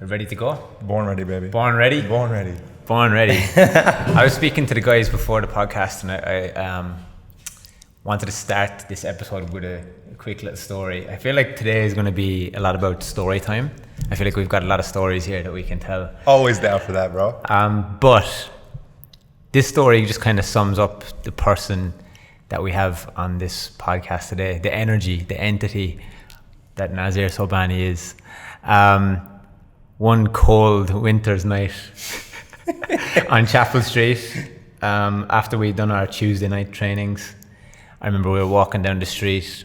Ready to go? Born ready, baby. Born ready? Born ready. Born ready. I was speaking to the guys before the podcast, and I wanted to start this episode with a quick little story. I feel like today is going to be a lot about story time. I feel like we've got a lot of stories here that we can tell. Always down for that, bro. But this story just kind of sums up the person that we have on this podcast today, the energy, the entity that Nazir Sobhani is. One cold winter's night on Chapel Street, after we'd done our Tuesday night trainings, I remember we were walking down the street,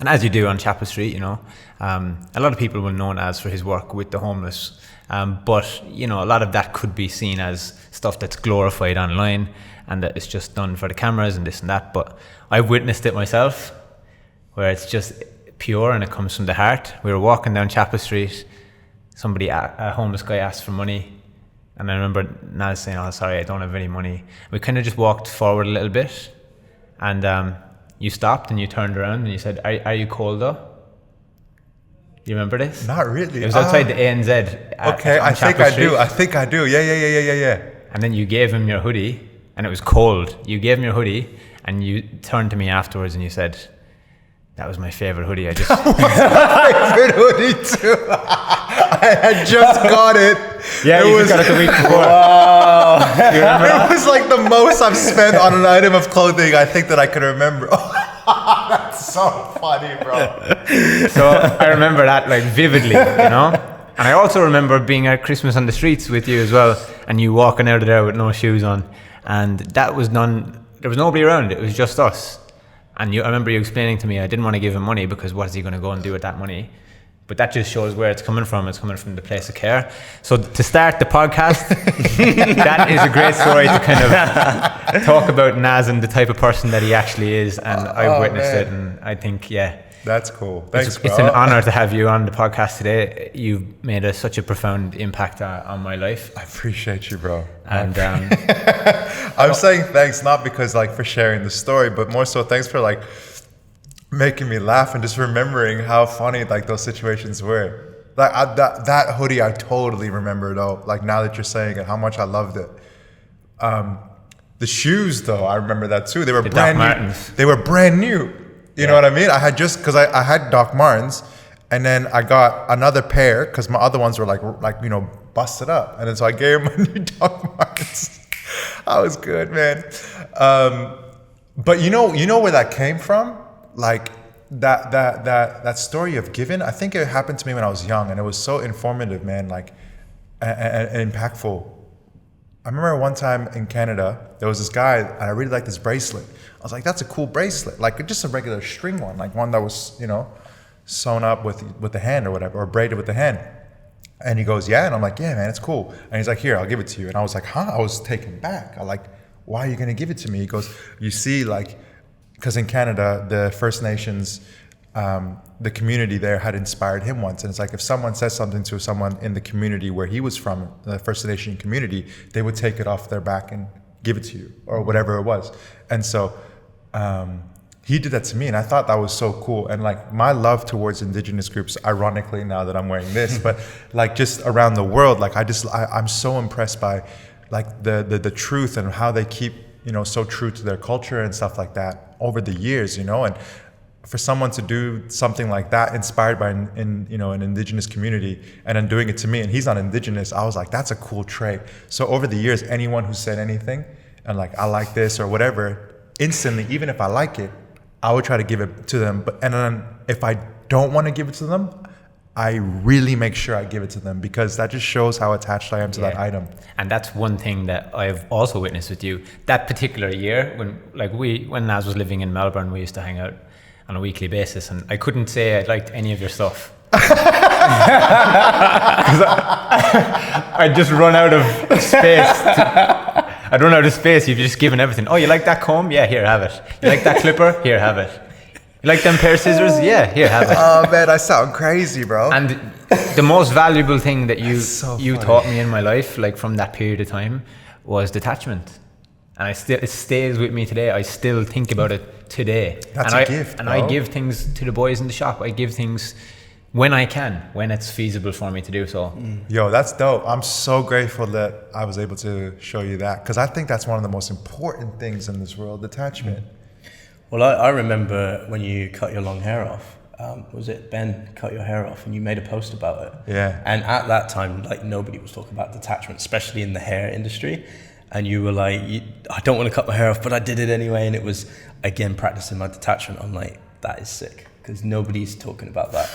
and as you do on Chapel Street, you know, a lot of people will know Naz for his work with the homeless, but you know, a lot of that could be seen as stuff that's glorified online and that it's just done for the cameras and this and that, but I've witnessed it myself where it's just pure and it comes from the heart. We were walking down Chapel Street, a homeless guy asked for money, and I remember Naz saying, "Oh, sorry, I don't have any money." We kind of just walked forward a little bit, and you stopped and you turned around and you said, "Are you cold though?" You remember this? Not really. It was outside the ANZ. Okay, I think I do. Yeah. And then you gave him your hoodie, and it was cold. You gave him your hoodie, and you turned to me afterwards and you said, "That was my favorite hoodie. I just my favorite hoodie too. I had just got it. Yeah, you just got it the week before." Wow. You remember that? It was like the most I've spent on an item of clothing I think that I could remember. That's so funny, bro. So I remember that like vividly, you know. And I also remember being at Christmas on the streets with you as well, and you walking out of there with no shoes on, and that was done. There was nobody around. It was just us. And I remember you explaining to me, I didn't want to give him money because what is he going to go and do with that money? But that just shows where it's coming from. It's coming from the place of care. So to start the podcast, that is a great story to kind of talk about Naz and the type of person that he actually is. And I've witnessed it, and I think, yeah. That's cool. Thanks, bro. It's an honor to have you on the podcast today. You've made such a profound impact on my life. I appreciate you, bro. And I'm saying thanks not because like for sharing the story, but more so thanks for like making me laugh and just remembering how funny like those situations were. Like that hoodie, I totally remember though. Like now that you're saying it, how much I loved it. The shoes though, I remember that too. They were brand Doc new. Martens. They were brand new. You know what I mean? I had because I had Doc Martens, and then I got another pair because my other ones were like you know busted up, and then so I gave him a new Doc Martens. I was good, man. But you know where that came from? Like that story of giving. I think it happened to me when I was young, and it was so informative, man. Like and impactful. I remember one time in Canada, there was this guy, and I really liked this bracelet. I was like, that's a cool bracelet. Like just a regular string one, like one that was, you know, sewn up with the hand or whatever, or braided with the hand. And he goes, yeah. And I'm like, yeah, man, it's cool. And he's like, here, I'll give it to you. And I was like, huh? I was taken back. I like, why are you going to give it to me? He goes, you see, like, because in Canada, the First Nations, the community there had inspired him once. And it's like, if someone says something to someone in the community where he was from, the First Nation community, they would take it off their back and give it to you or whatever it was. And so he did that to me, and I thought that was so cool. And like my love towards indigenous groups, ironically now that I'm wearing this, but like just around the world, like I'm so impressed by like the truth and how they keep, you know, so true to their culture and stuff like that over the years, you know. And for someone to do something like that inspired by an indigenous community and then doing it to me, and he's not indigenous, I was like, that's a cool trait. So over the years, anyone who said anything and like, I like this or whatever, instantly, even if I like it, I would try to give it to them. And then if I don't want to give it to them, I really make sure I give it to them, because that just shows how attached I am to that item. And that's one thing that I've also witnessed with you. That particular year, when Naz was living in Melbourne, we used to hang out on a weekly basis, and I couldn't say I liked any of your stuff. I'd just run out of space. I'd run out of space. You've just given everything. Oh, you like that comb? Yeah, here, have it. You like that clipper? Here, have it. You like them pair of scissors? Yeah, here, have it. Oh man, I sound crazy, bro. And the most valuable thing that you funny. taught me in my life, like from that period of time, was detachment. And it stays with me today. I still think about it today. That's a gift, and bro. I give things to the boys in the shop. I give things when I can, when it's feasible for me to do so. Yo, that's dope. I'm so grateful that I was able to show you that, because I think that's one of the most important things in this world, detachment. Well, I remember when you cut your long hair off. Was it Ben cut your hair off and you made a post about it? Yeah. And at that time, like, nobody was talking about detachment, especially in the hair industry. And you were like, I don't want to cut my hair off, but I did it anyway. And it was, again, practicing my detachment. I'm like, that is sick, because nobody's talking about that.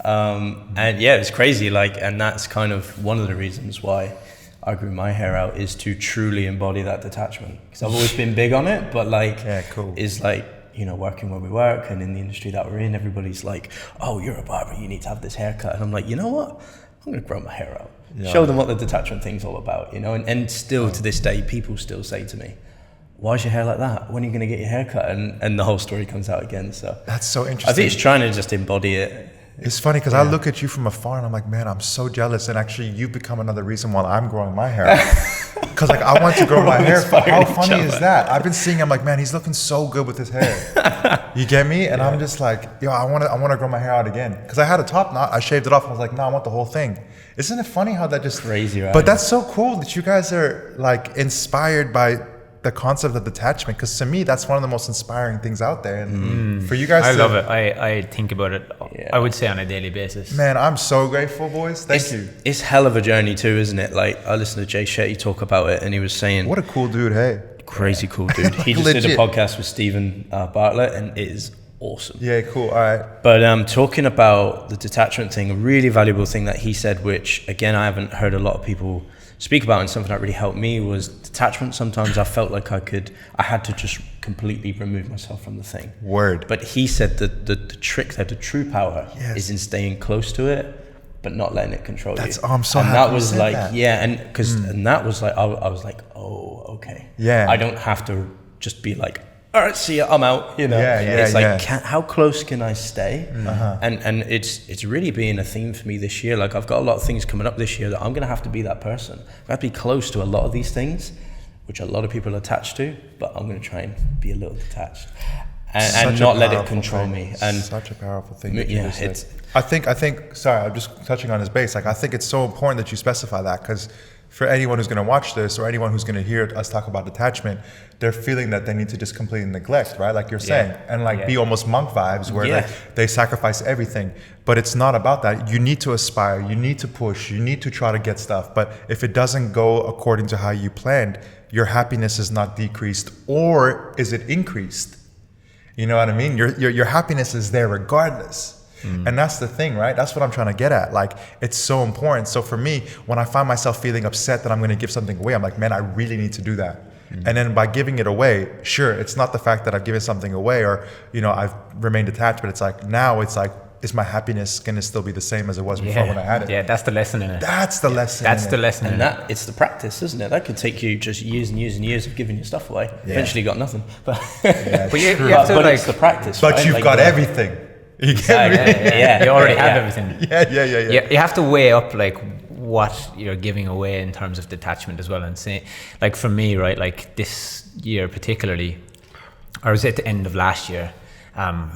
And yeah, it's crazy. Like, and that's kind of one of the reasons why I grew my hair out, is to truly embody that detachment. Because I've always been big on it, but like, Yeah, cool. is like, you know, working where we work and in the industry that we're in, everybody's like, oh, you're a barber, you need to have this haircut. And I'm like, you know what? I'm going to grow my hair out. Yeah. Show them what the detachment thing's all about, you know? And still to this day, people still say to me, why is your hair like that? When are you going to get your hair cut? And the whole story comes out again. So That's so interesting. I think it's trying to just embody it. It's funny because I look at you from afar and I'm like, man, I'm so jealous. And actually, you become another reason why I'm growing my hair out. Because like, I want to grow my hair. How funny is that? I've been seeing him like, man, he's looking so good with his hair. You get me? And I'm just like, yo, I want to grow my hair out again. Because I had a top knot, I shaved it off. And I was like, no, I want the whole thing. Isn't it funny how that just Crazy, right? But that's so cool that you guys are like inspired by the concept of detachment, because to me that's one of the most inspiring things out there, and for you guys I love it. I think about it, Yeah. I would say, on a daily basis. man, I'm so grateful, boys. Thank you. It's hell of a journey too, isn't it? Like, I listened to Jay Shetty talk about it, and he was saying, What a cool dude. Hey, crazy cool dude. He just did a Legit. podcast with Stephen Bartlett, and it is awesome. yeah, cool. All right. But talking about the detachment thing, a really valuable thing that he said, which again I haven't heard a lot of people speak about, and something that really helped me, was detachment. Sometimes I felt like I had to just completely remove myself from the thing. Word. But he said that the trick there, the true power, Yes. is in staying close to it, but not letting it control That's- you. oh, I'm so and happy that you was said like, that. yeah, and because and that was like, I was like, oh, okay. Yeah. I don't have to just be like, all right, see ya, I'm out. You know, Yeah, yeah, it's like, yeah. how close can I stay? And it's really been a theme for me this year. Like, I've got a lot of things coming up this year that I'm gonna have to be that person. I have to be close to a lot of these things, which a lot of people are attached to, but I'm gonna try and be a little detached and Such a not let it powerful control thing. me. And Such a powerful thing. That you yeah, just said. it's I think. Sorry, I'm just touching on his base. Like, I think it's so important that you specify that, because for anyone who's going to watch this, or anyone who's going to hear us talk about detachment, they're feeling that they need to just completely neglect, right? Like you're saying, and like be almost monk vibes, where Yeah. like they sacrifice everything. But it's not about that. You need to aspire. You need to push. You need to try to get stuff. But if it doesn't go according to how you planned, your happiness is not decreased, or is it increased? You know what I mean? Your happiness is there regardless. And that's the thing, right? That's what I'm trying to get at. Like, it's so important. So for me, when I find myself feeling upset that I'm going to give something away, I'm like, man, I really need to do that. And then by giving it away, sure, it's not the fact that I've given something away, or, you know, I've remained attached, but it's like, now it's like, is my happiness going to still be the same as it was before when I had it? Yeah, that's the lesson in it. That's the lesson. That's in the it. lesson in and it. that it's the practice, isn't it? That could take you just years and years and years of giving your stuff away. Eventually, you got nothing. But But you True. have to, but like, it's the practice. But right? you've Like, got the- everything. You get Exactly. me? Yeah, you already yeah. have everything. Yeah. You have to weigh up like what you're giving away in terms of detachment as well, and say, like, for me, right, like this year particularly, or was it at the end of last year, an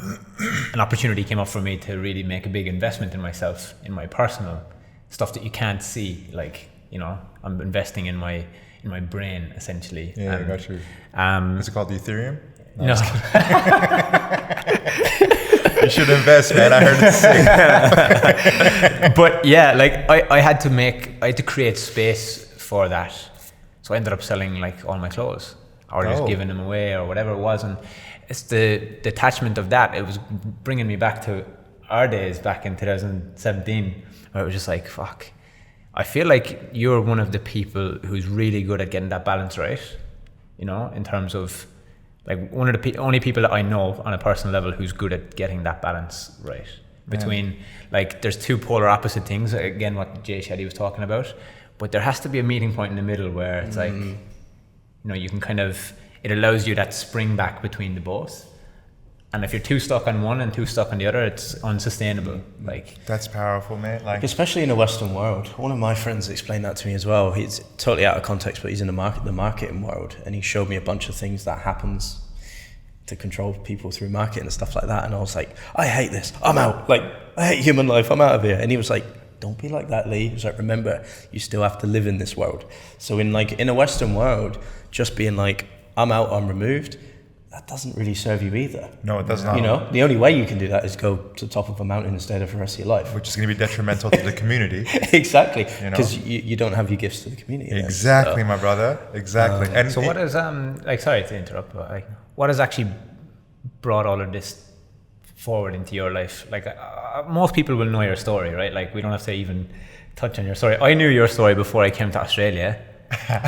opportunity came up for me to really make a big investment in myself, in my personal stuff that you can't see. Like, you know, I'm investing in my brain, essentially. Yeah, I got you. Is it called the Ethereum? No. You should invest, man. I heard it sing. But yeah, like I had to create space for that. So I ended up selling like all my clothes, or just Oh. giving them away, or whatever it was. And it's the detachment of that. It was bringing me back to our days back in 2017, where it was just like, fuck. I feel like you're one of the people who's really good at getting that balance right, you know, in terms of, like, one of the only people that I know on a personal level who's good at getting that balance right between, like, there's two polar opposite things, again, what Jay Shetty was talking about, but there has to be a meeting point in the middle where it's like, you know, you can kind of, it allows you that spring back between the both. And if you're too stuck on one and too stuck on the other, it's unsustainable. Like, That's powerful, man. Like, especially in the Western world. One of my friends explained that to me as well. He's totally out of context, but he's in the marketing world, and he showed me a bunch of things that happens to control people through marketing and stuff like that. And I was like, I hate this. I'm out. Like, I hate human life. I'm out of here. And he was like, don't be like that, Lee. He was like, remember, you still have to live in this world. So in a Western world, just being like, I'm out, I'm removed, that doesn't really serve you either. No, it does not. You know, the only way you can do that is go to the top of a mountain instead of the rest of your life. Which is going to be detrimental to the community. Exactly, because you don't have your gifts to the community. Exactly, my brother. Exactly. And so what is sorry to interrupt, but like, what has actually brought all of this forward into your life? Like, most people will know your story, right? Like, we don't have to even touch on your story. I knew your story before I came to Australia.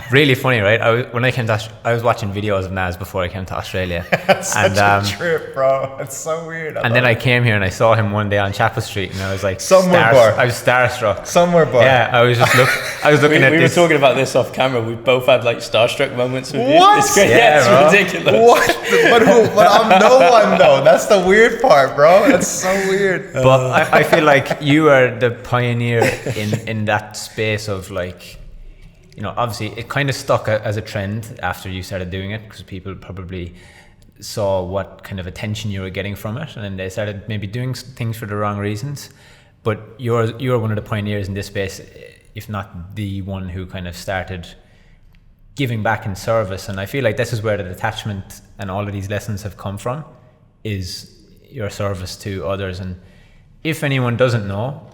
Really funny, right? I was watching videos of Naz before I came to Australia. That's such a trip, bro. It's so weird. And then I came here and I saw him one day on Chapel Street, and I was like, I was starstruck. Somewhere bar. Yeah, I was looking at this. We were this. talking about this off camera. We both had like starstruck moments with you. What? It's great. Yeah, it's ridiculous. What? But I'm no one though. That's the weird part, bro. That's so weird. But I feel like you are the pioneer in that space of like, you know, obviously it kind of stuck as a trend after you started doing it, because people probably saw what kind of attention you were getting from it, and then they started maybe doing things for the wrong reasons. But you're one of the pioneers in this space, if not the one who kind of started giving back in service. And I feel like this is where the detachment and all of these lessons have come from, is your service to others. And if anyone doesn't know,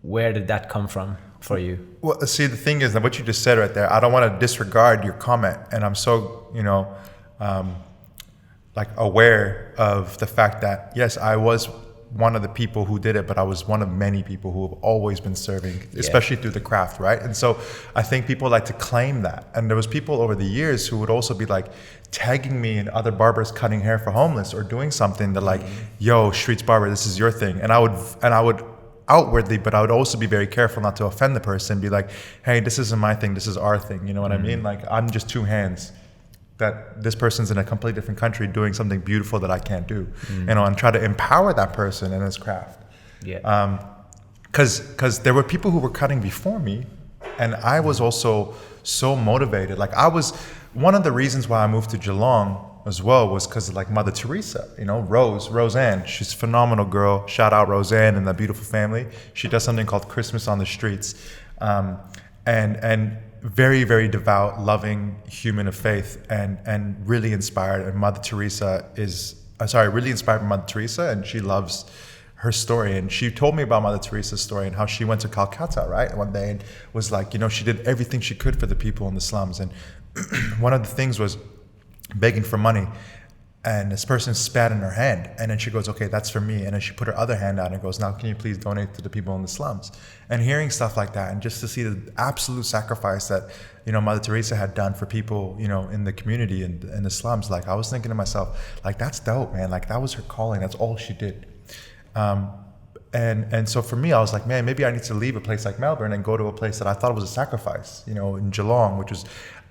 where did that come from for you? Well, see, the thing is that what you just said right there, I don't want to disregard your comment, and I'm so, you know, like aware of the fact that yes, I was one of the people who did it, but I was one of many people who have always been serving, especially through the craft, right? And so I think people like to claim that, and there was people over the years who would also be like tagging me in other barbers cutting hair for homeless or doing something that like, yo, Streets Barber, this is your thing, and I would outwardly, but I would also be very careful not to offend the person, be like, hey, this isn't my thing, this is our thing, you know what I mean? Like, I'm just two hands, that this person's in a completely different country doing something beautiful that I can't do, you know, and try to empower that person in his craft. Yeah. Because there were people who were cutting before me, and I was also so motivated. Like, I was, one of the reasons why I moved to Geelong as well was because of like Mother Teresa, you know, Roseanne. She's a phenomenal girl. Shout out Roseanne and the beautiful family. She does something called Christmas on the Streets, and very, very devout, loving human of faith, and really inspired. And Mother Teresa really inspired by Mother Teresa, and she loves her story. And she told me about Mother Teresa's story and how she went to Calcutta, right, one day, and was like, you know, she did everything she could for the people in the slums. And one of the things was begging for money, and this person spat in her hand, and then she goes, okay, that's for me. And then she put her other hand out and goes, now can you please donate to the people in the slums? And hearing stuff like that, and just to see the absolute sacrifice that, you know, Mother Teresa had done for people, you know, in the community and in the slums, like, I was thinking to myself, like, that's dope, man. Like, that was her calling. That's all she did. And so for me, I was like, man, maybe I need to leave a place like Melbourne and go to a place that I thought was a sacrifice, you know, in Geelong, which was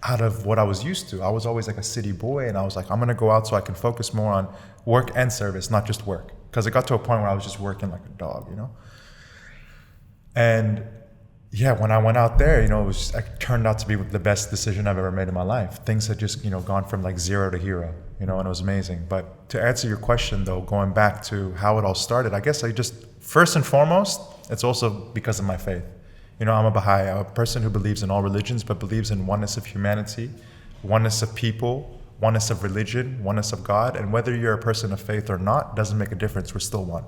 out of what I was used to. I was always like a city boy, and I was like, I'm gonna go out so I can focus more on work and service, not just work. Because it got to a point where I was just working like a dog, you know? And yeah, when I went out there, you know, it turned out to be the best decision I've ever made in my life. Things had just, you know, gone from like zero to hero, you know, and it was amazing. But to answer your question though, going back to how it all started, I guess I just, first and foremost, it's also because of my faith. You know, I'm a Baha'i. I'm a person who believes in all religions, but believes in oneness of humanity, oneness of people, oneness of religion, oneness of God. And whether you're a person of faith or not, doesn't make a difference. We're still one.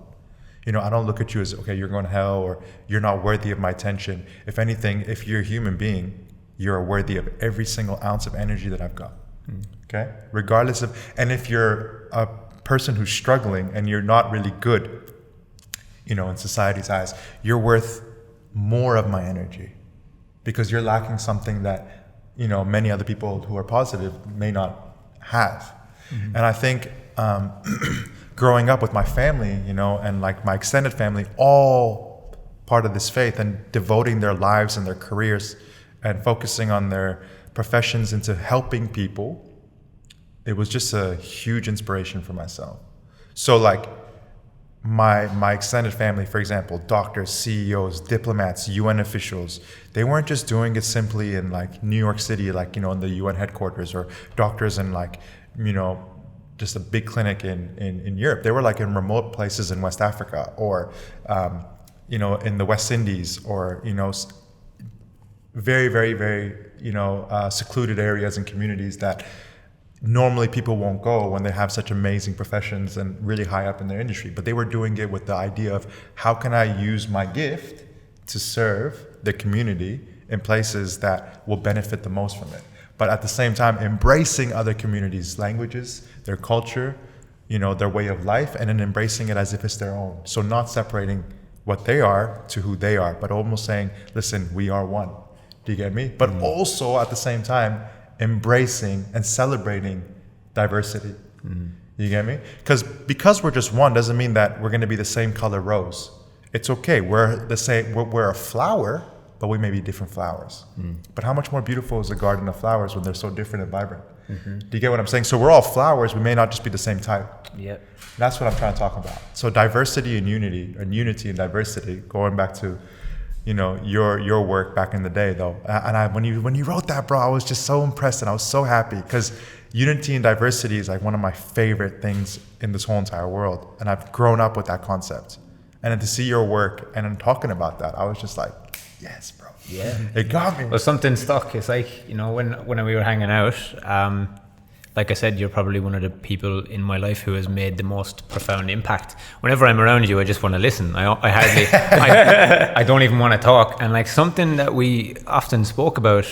You know, I don't look at you as, okay, you're going to hell, or you're not worthy of my attention. If anything, if you're a human being, you're worthy of every single ounce of energy that I've got. Okay? Regardless of, and if you're a person who's struggling and you're not really good, you know, in society's eyes, you're worth more of my energy, because you're lacking something that, you know, many other people who are positive may not have. And I think growing up with my family, you know, and like my extended family, all part of this faith, and devoting their lives and their careers and focusing on their professions into helping people, it was just a huge inspiration for myself. So like, my extended family, for example, doctors, CEOs, diplomats, UN officials, they weren't just doing it simply in like New York City, like, you know, in the UN headquarters, or doctors in like, you know, just a big clinic in Europe. They were like in remote places in West Africa, or you know, in the West Indies, or you know, very, very, very, you know, secluded areas and communities that normally people won't go when they have such amazing professions and really high up in their industry. But they were doing it with the idea of, how can I use my gift to serve the community in places that will benefit the most from it, but at the same time embracing other communities' languages, their culture, you know, their way of life, and then embracing it as if it's their own. So not separating what they are to who they are, but almost saying, listen, we are one. Do you get me? But also at the same time embracing and celebrating diversity. You get me? Because we're just one doesn't mean that we're going to be the same color rose. It's okay. We're the same. We're a flower, but we may be different flowers. But how much more beautiful is a garden of flowers when they're so different and vibrant? Do you get what I'm saying? So we're all flowers. We may not just be the same type. Yeah. That's what I'm trying to talk about. So diversity and unity, and unity and diversity, going back to, you know, your work back in the day, though. And when you wrote that, bro, I was just so impressed and I was so happy, because unity and diversity is like one of my favorite things in this whole entire world. And I've grown up with that concept. And then to see your work and then talking about that, I was just like, yes, bro. Yeah. It got me. Well, something stuck. It's like, you know, when we were hanging out, like I said, you're probably one of the people in my life who has made the most profound impact. Whenever I'm around you, I just want to listen. I hardly, I don't even want to talk. And like, something that we often spoke about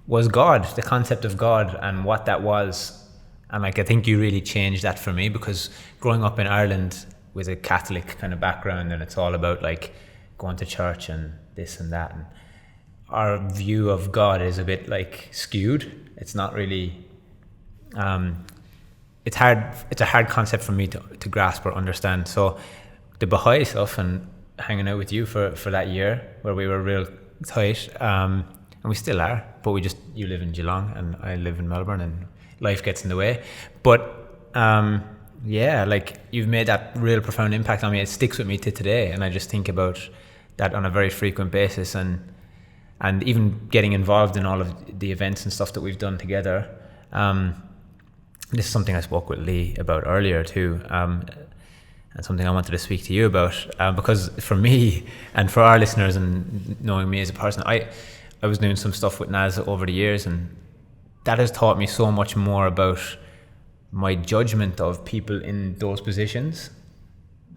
was God, the concept of God and what that was. And like, I think you really changed that for me, because growing up in Ireland with a Catholic kind of background, and it's all about like going to church and this and that, and our view of God is a bit like skewed. It's not really, it's a hard concept for me to grasp or understand. So the Baha'i stuff and hanging out with you for that year where we were real tight, and we still are, but you live in Geelong and I live in Melbourne, and life gets in the way. But yeah, like, you've made that real profound impact on me. It sticks with me to today, and I just think about that on a very frequent basis, and even getting involved in all of the events and stuff that we've done together. This is something I spoke with Lee about earlier too, and something I wanted to speak to you about, because for me and for our listeners, and knowing me as a person, I was doing some stuff with Naz over the years, and that has taught me so much more about my judgment of people in those positions.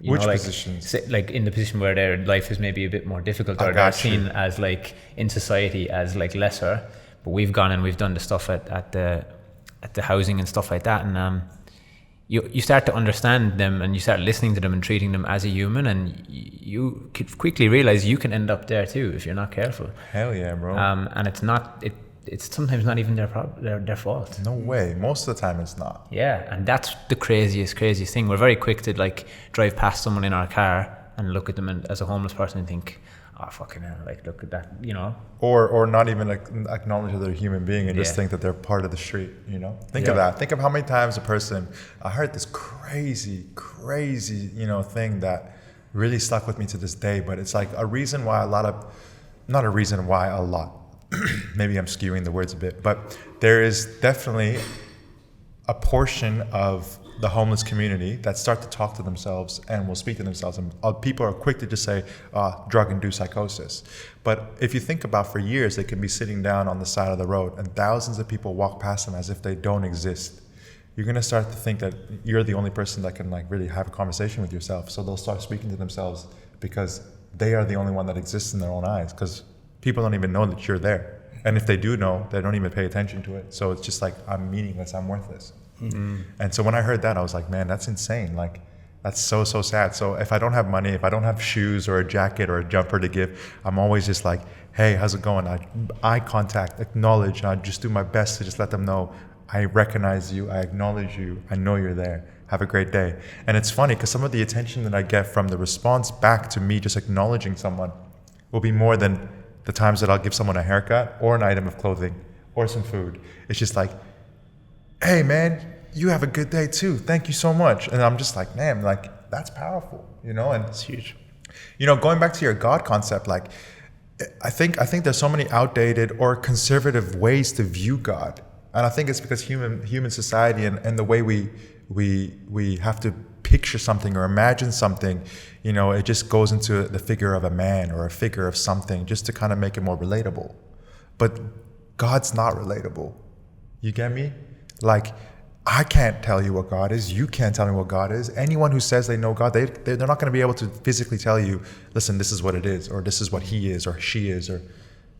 Which positions? Like in the position where their life is maybe a bit more difficult, or they're seen as like in society as like lesser. But we've gone and we've done the stuff at the housing and stuff like that, and you start to understand them, and you start listening to them and treating them as a human, and you could quickly realize you can end up there too if you're not careful. Hell yeah, bro. And it's sometimes not even their fault. No way. Most of the time it's not. Yeah, and that's the craziest thing. We're very quick to like drive past someone in our car and look at them as a homeless person and think, oh, fucking hell, like, look at that, you know. Or not even like acknowledge that they're a human being and just think that they're part of the street, you know. Think of that. Think of how many times I heard this crazy, you know, thing that really stuck with me to this day. But it's like a reason why a lot. Maybe I'm skewing the words a bit, but there is definitely a portion of the homeless community that start to talk to themselves and will speak to themselves, and people are quick to just say drug-induced psychosis. But if you think about, for years they can be sitting down on the side of the road and thousands of people walk past them as if they don't exist. You're going to start to think that you're the only person that can like really have a conversation with yourself. So they'll start speaking to themselves because they are the only one that exists in their own eyes, because people don't even know that you're there. And if they do know, they don't even pay attention to it. So it's just like, I'm meaningless, I'm worthless. Mm-hmm. And so when I heard that, I was like, man, that's insane. Like, that's so sad. So if I don't have money, if I don't have shoes or a jacket or a jumper to give, I'm always just like, hey, how's it going? Eye contact, acknowledge, and I just do my best to just let them know I recognize you, I acknowledge you, I know you're there. Have a great day. And it's funny because some of the attention that I get from the response back to me just acknowledging someone will be more than the times that I'll give someone a haircut or an item of clothing or some food. It's just like, hey man, you have a good day too. Thank you so much. And I'm just like, man, like, that's powerful, you know? And it's huge. You know, going back to your God concept, like, I think there's so many outdated or conservative ways to view God. And I think it's because human society and the way we have to picture something or imagine something, you know, it just goes into the figure of a man or a figure of something just to kind of make it more relatable. But God's not relatable. You get me? Like, I can't tell you what God is. You can't tell me what God is. Anyone who says they know God, they're not going to be able to physically tell you, listen, this is what it is, or this is what he is, or she is, or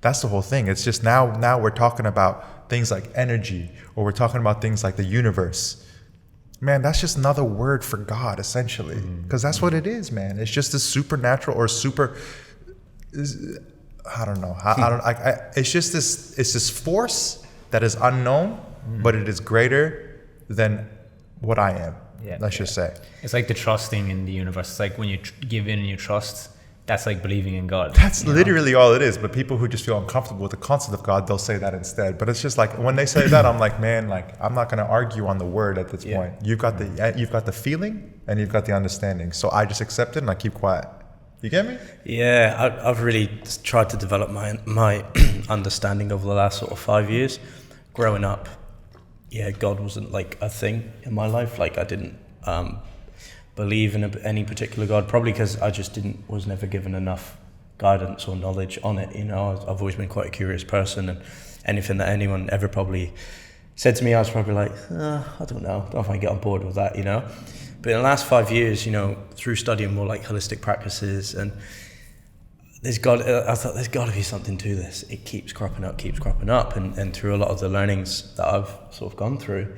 that's the whole thing. It's just now we're talking about things like energy, or we're talking about things like the universe. Man, that's just another word for God, essentially, because that's what it is, man. It's just this supernatural or super. I don't know. It's just this. It's this force that is unknown, but it is greater than what I am. Yeah, let's just say. It's like the trusting in the universe. It's like when you give in and you trust, that's like believing in God. That's literally all it is. But people who just feel uncomfortable with the concept of God, they'll say that instead. But it's just like, when they say that, I'm like, man, like, I'm not going to argue on the word at this point. You've got the feeling and you've got the understanding. So I just accept it and I keep quiet. You get me? Yeah, I've really tried to develop my understanding over the last sort of 5 years. Growing up, God wasn't like a thing in my life. Like, I didn't believe in any particular God, probably because I just was never given enough guidance or knowledge on it. You know, I've always been quite a curious person, and anything that anyone ever probably said to me, I was probably like, I don't know if I get on board with that, you know. But in the last 5 years, you know, through studying more like holistic practices, and I thought there's got to be something to this. It keeps cropping up, and through a lot of the learnings that I've sort of gone through,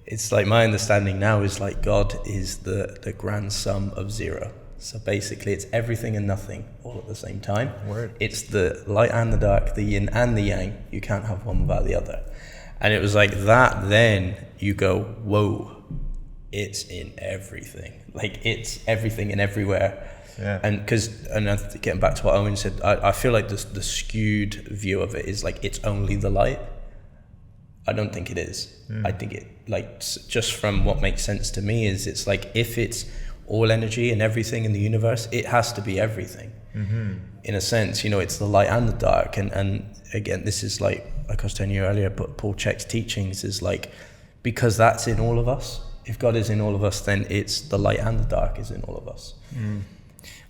it's like my understanding now is like God is the grand sum of zero. So basically it's everything and nothing all at the same time. Word. It's the light and the dark, the yin and the yang. You can't have one without the other. And it was like that, then you go, whoa, it's in everything. Like, it's everything and everywhere. Yeah. And getting back to what Owen said, I feel like the skewed view of it is like it's only the light. I don't think it is. I think it, like, just from what makes sense to me, is it's like, if it's all energy and everything in the universe, it has to be everything. In a sense, you know, it's the light and the dark. And again, this is like I was telling you earlier, but Paul Chek's teachings is like, because that's in all of us. If God is in all of us, then it's the light and the dark is in all of us.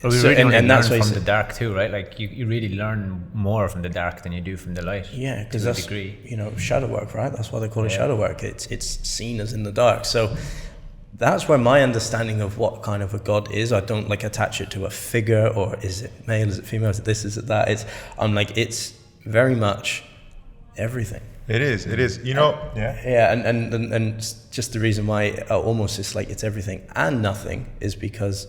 But we really and that's learn why from the dark too, right? Like, you really learn more from the dark than you do from the light. Yeah, because to a that's degree. You know, shadow work, right? That's why they call it shadow work. It's seen as in the dark. So that's where my understanding of what kind of a God is. I don't like attach it to a figure, or is it male, is it female, is it this, is it that? I'm like, it's very much everything. It is. You know, Yeah, and just the reason why almost it's like it's everything and nothing is because,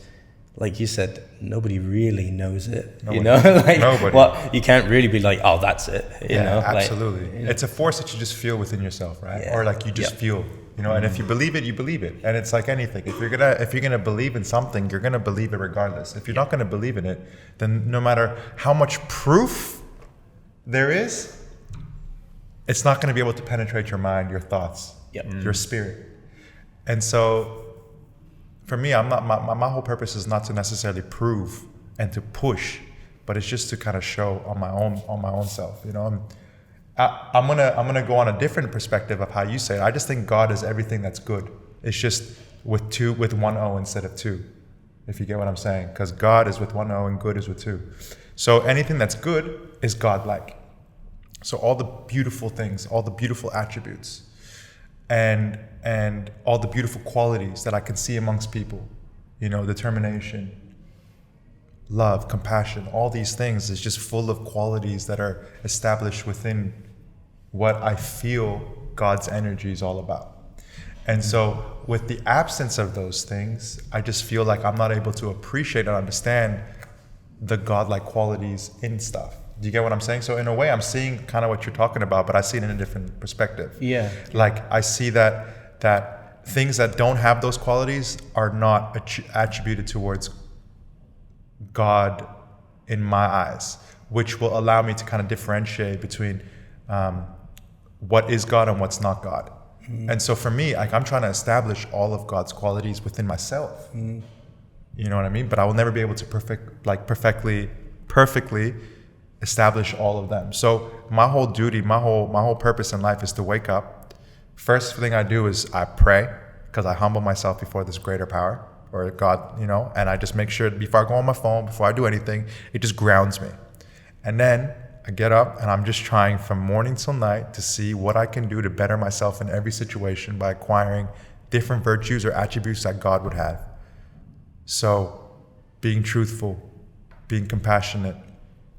like you said, nobody really knows it. Nobody. You know, like, Nobody. well, you can't really be like, oh, that's it. You know, absolutely. Like, you know. It's a force that you just feel within yourself, right? Yeah. Or like you just feel, you know. And if you believe it, you believe it. And it's like anything. If you're gonna believe in something, you're gonna believe it regardless. If you're not gonna believe in it, then no matter how much proof there is, it's not going to be able to penetrate your mind, your thoughts, your spirit. And so for me, I'm not, my whole purpose is not to necessarily prove and to push, but it's just to kind of show on my own self, you know. I'm gonna go on a different perspective of how you say it. I just think God is everything that's good. It's just with one O instead of two, if you get what I'm saying, because God is with one O and good is with two. So anything that's good is God-like. So all the beautiful things, all the beautiful attributes, and all the beautiful qualities that I can see amongst people, you know, determination, love, compassion, all these things is just full of qualities that are established within what I feel God's energy is all about. And so with the absence of those things, I just feel like I'm not able to appreciate and understand the godlike qualities in stuff. Do you get what I'm saying? So in a way, I'm seeing kind of what you're talking about, but I see it in a different perspective. Yeah. Like, I see that things that don't have those qualities are not attributed towards God in my eyes, which will allow me to kind of differentiate between what is God and what's not God. And so for me, like, I'm trying to establish all of God's qualities within myself. You know what I mean? But I will never be able to perfectly establish all of them. So my whole duty, my whole purpose in life is to wake up. First thing I do is I pray, because I humble myself before this greater power or God, you know, and I just make sure before I go on my phone, before I do anything, it just grounds me. And then I get up and I'm just trying from morning till night to see what I can do to better myself in every situation by acquiring different virtues or attributes that God would have. So being truthful, being compassionate,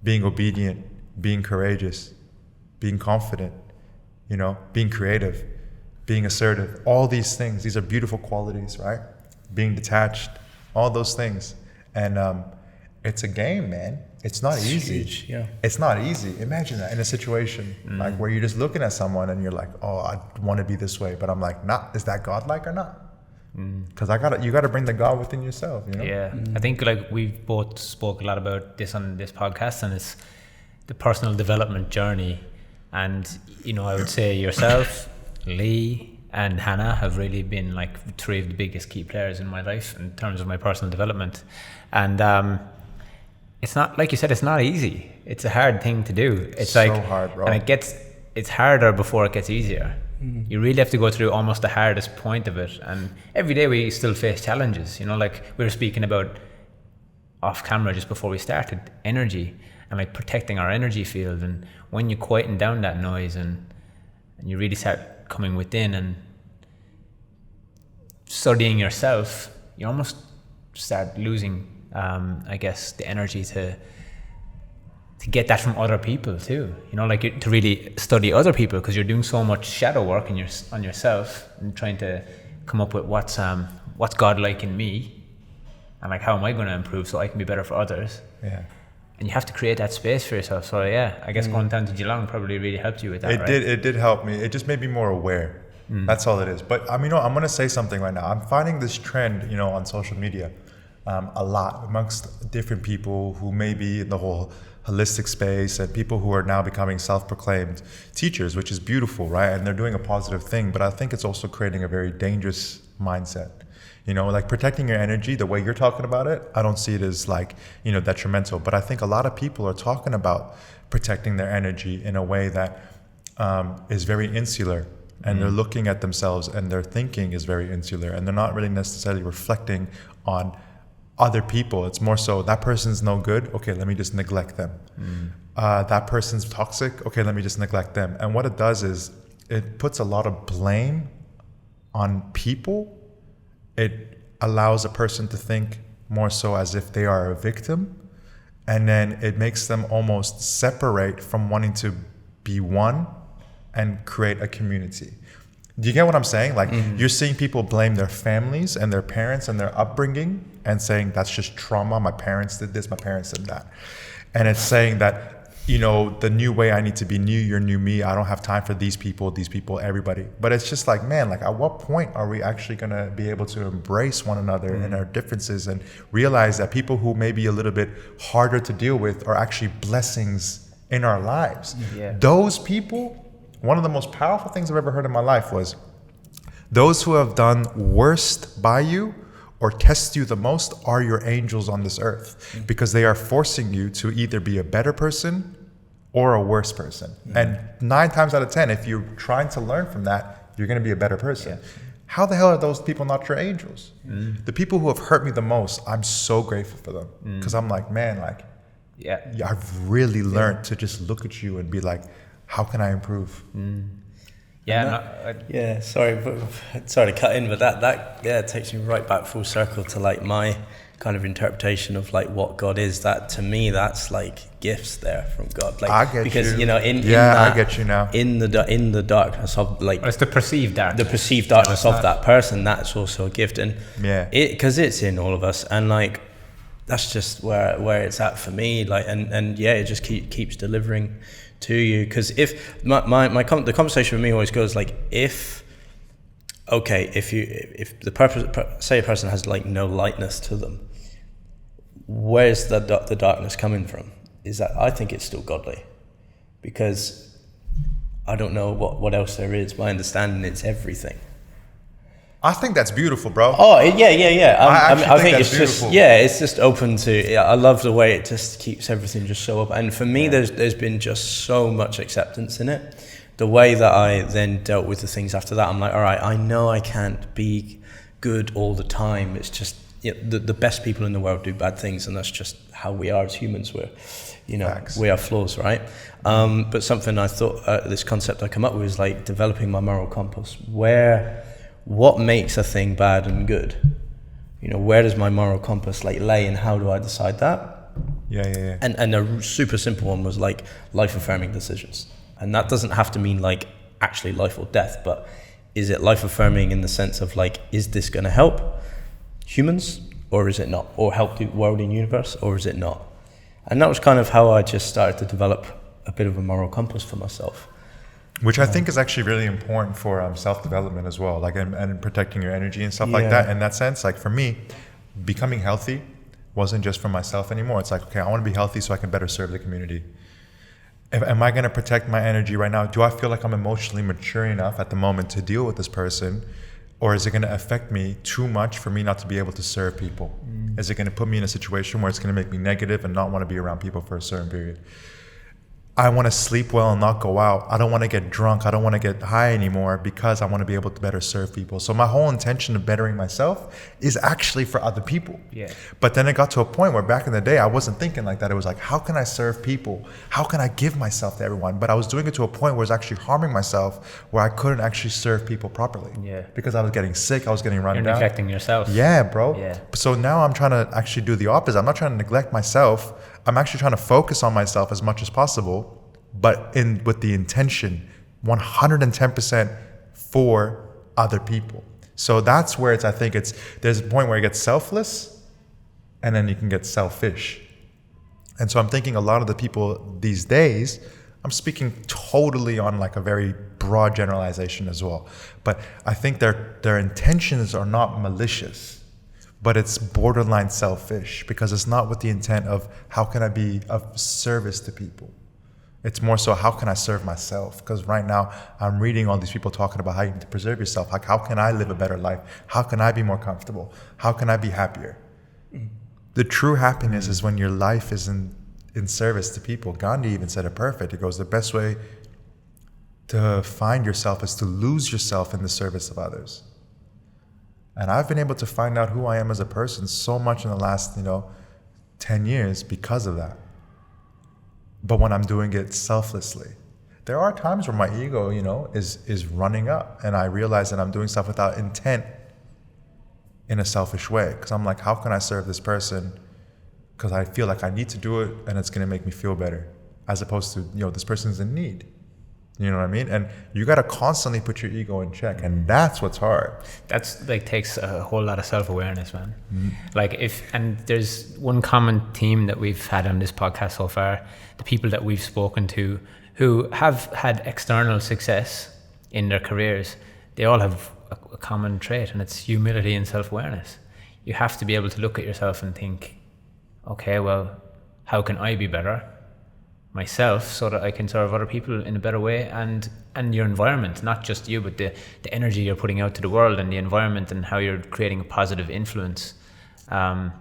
being obedient, being courageous, being confident, you know, being creative, being assertive, all these things, these are beautiful qualities, right? Being detached, all those things. And it's a game, man. It's not easy. Huge, yeah. It's not easy. Imagine that in a situation like where you're just looking at someone and you're like, oh, I want to be this way. But I'm like, nah, is that God-like or not? Because you gotta bring the God within yourself, you know? Yeah, I think like we've both spoke a lot about this on this podcast, and it's the personal development journey. And you know, I would say yourself, Lee, and Hannah have really been like three of the biggest key players in my life in terms of my personal development. And it's not, like you said, it's not easy. It's a hard thing to do. It's so like hard, bro. And it's harder before it gets easier. You really have to go through almost the hardest point of it, and every day we still face challenges, you know, like we were speaking about off camera just before we started, energy and like protecting our energy field. And when you quieten down that noise and you really start coming within and studying yourself, you almost start losing I guess the energy to get that from other people too, you know, like to really study other people, because you're doing so much shadow work on yourself and trying to come up with what's God like in me, and like how am I going to improve so I can be better for others. Yeah. And you have to create that space for yourself. So yeah, I guess going down to Geelong probably really helped you with that. It did help me. It just made me more aware. That's all it is. But I mean, you know, I'm going to say something right now. I'm finding this trend, you know, on social media a lot amongst different people who may be in the whole holistic space, and people who are now becoming self-proclaimed teachers, which is beautiful, right? And they're doing a positive thing, but I think it's also creating a very dangerous mindset. You know, like protecting your energy, the way you're talking about it, I don't see it as like, you know, detrimental. But I think a lot of people are talking about protecting their energy in a way that is very insular. And they're looking at themselves and their thinking is very insular. And they're not really necessarily reflecting on other people. It's more so, that person's no good, okay, let me just neglect them. That person's toxic, okay, let me just neglect them. And what it does is it puts a lot of blame on people. It allows a person to think more so as if they are a victim, and then it makes them almost separate from wanting to be one and create a community. Do you get what I'm saying? Like you're seeing people blame their families and their parents and their upbringing and saying that's just trauma. My parents did this, my parents did that. And it's saying that, you know, the new way I need to be new, you're new me. I don't have time for these people, everybody. But it's just like, man, like at what point are we actually going to be able to embrace one another and our differences and realize that people who may be a little bit harder to deal with are actually blessings in our lives? Yeah. Those people, one of the most powerful things I've ever heard in my life was those who have done worst by you or test you the most are your angels on this earth, because they are forcing you to either be a better person or a worse person. And 9 times out of 10, if you're trying to learn from that, you're going to be a better person. Yeah. How the hell are those people not your angels? The people who have hurt me the most, I'm so grateful for them, because I'm like, man, like, I've really learned to just look at you and be like, how can I improve? Sorry to cut in, but that takes me right back full circle to like my kind of interpretation of like what God is. That to me, that's like gifts there from God. Like, I get because you. You know, in I get you now. In the darkness of like, it's the perceived darkness. The perceived darkness of that person. That's also a gift, and because it's in all of us, and like that's just where it's at for me. Like, and it just keeps delivering to you, because if the conversation with me always goes like, if the say a person has like no lightness to them, where's the darkness coming from? Is that, I think it's still godly, because I don't know what else there is. My understanding, it's everything. I think that's beautiful, bro. Oh yeah. I think it's that's just beautiful. it's just open to. Yeah, I love the way it just keeps everything just so up. And for me, there's been just so much acceptance in it. The way that I then dealt with the things after that, I'm like, all right, I know I can't be good all the time. It's just the best people in the world do bad things, and that's just how we are as humans. Facts. We have flaws, right? But something I thought, this concept I come up with is like developing my moral compass. What makes a thing bad and good? Where does my moral compass lay, and how do I decide that? Yeah. And a super simple one was like life-affirming decisions. And that doesn't have to mean like actually life or death, but is it life-affirming in the sense of like, is this going to help humans or is it not? Or help the world and universe or is it not? And that was kind of how I just started to develop a bit of a moral compass for myself. Which I think is actually really important for self-development as well, like and protecting your energy and stuff like Yeah. that. In that sense, like for me, becoming healthy wasn't just for myself anymore. It's like, okay, I want to be healthy so I can better serve the community. Am I going to protect my energy right now? Do I feel like I'm emotionally mature enough at the moment to deal with this person? Or is it going to affect me too much for me not to be able to serve people? Is it going to put me in a situation where it's going to make me negative and not want to be around people for a certain period? I want to sleep well and not go out. I don't want to get drunk. I don't want to get high anymore because I want to be able to better serve people. So my whole intention of bettering myself is actually for other people. Yeah. But then it got to a point where back in the day, I wasn't thinking like that. It was like, how can I serve people? How can I give myself to everyone? But I was doing it to a point where it was actually harming myself, where I couldn't actually serve people properly. Yeah. Because I was getting sick. I was getting run You're down. neglecting yourself. Yeah, bro. Yeah. So now I'm trying to actually do the opposite. I'm not trying to neglect myself. I'm actually trying to focus on myself as much as possible, but with the intention 110% for other people. So that's where I think there's a point where it gets selfless and then you can get selfish. And so I'm thinking a lot of the people these days, I'm speaking totally on like a very broad generalization as well, but I think their intentions are not malicious, but it's borderline selfish because it's not with the intent of how can I be of service to people. It's more so, how can I serve myself? Because right now I'm reading all these people talking about how you need to preserve yourself. Like, how can I live a better life? How can I be more comfortable? How can I be happier? The true happiness is when your life is in service to people. Gandhi even said it perfect. He goes, the best way to find yourself is to lose yourself in the service of others. And I've been able to find out who I am as a person so much in the last, 10 years because of that. But when I'm doing it selflessly, there are times where my ego, is running up, and I realize that I'm doing stuff without intent in a selfish way. Because I'm like, how can I serve this person? Because I feel like I need to do it, and it's going to make me feel better, as opposed to, this person's in need. You know what I mean? And you got to constantly put your ego in check, and that's what's hard. That's like takes a whole lot of self-awareness, man. And there's one common theme that we've had on this podcast so far, the people that we've spoken to who have had external success in their careers, they all have a common trait, and it's humility and self-awareness. You have to be able to look at yourself and think, okay, well, how can I be better myself so that I can serve other people in a better way, and your environment, not just you, but the energy you're putting out to the world and the environment and how you're creating a positive influence. And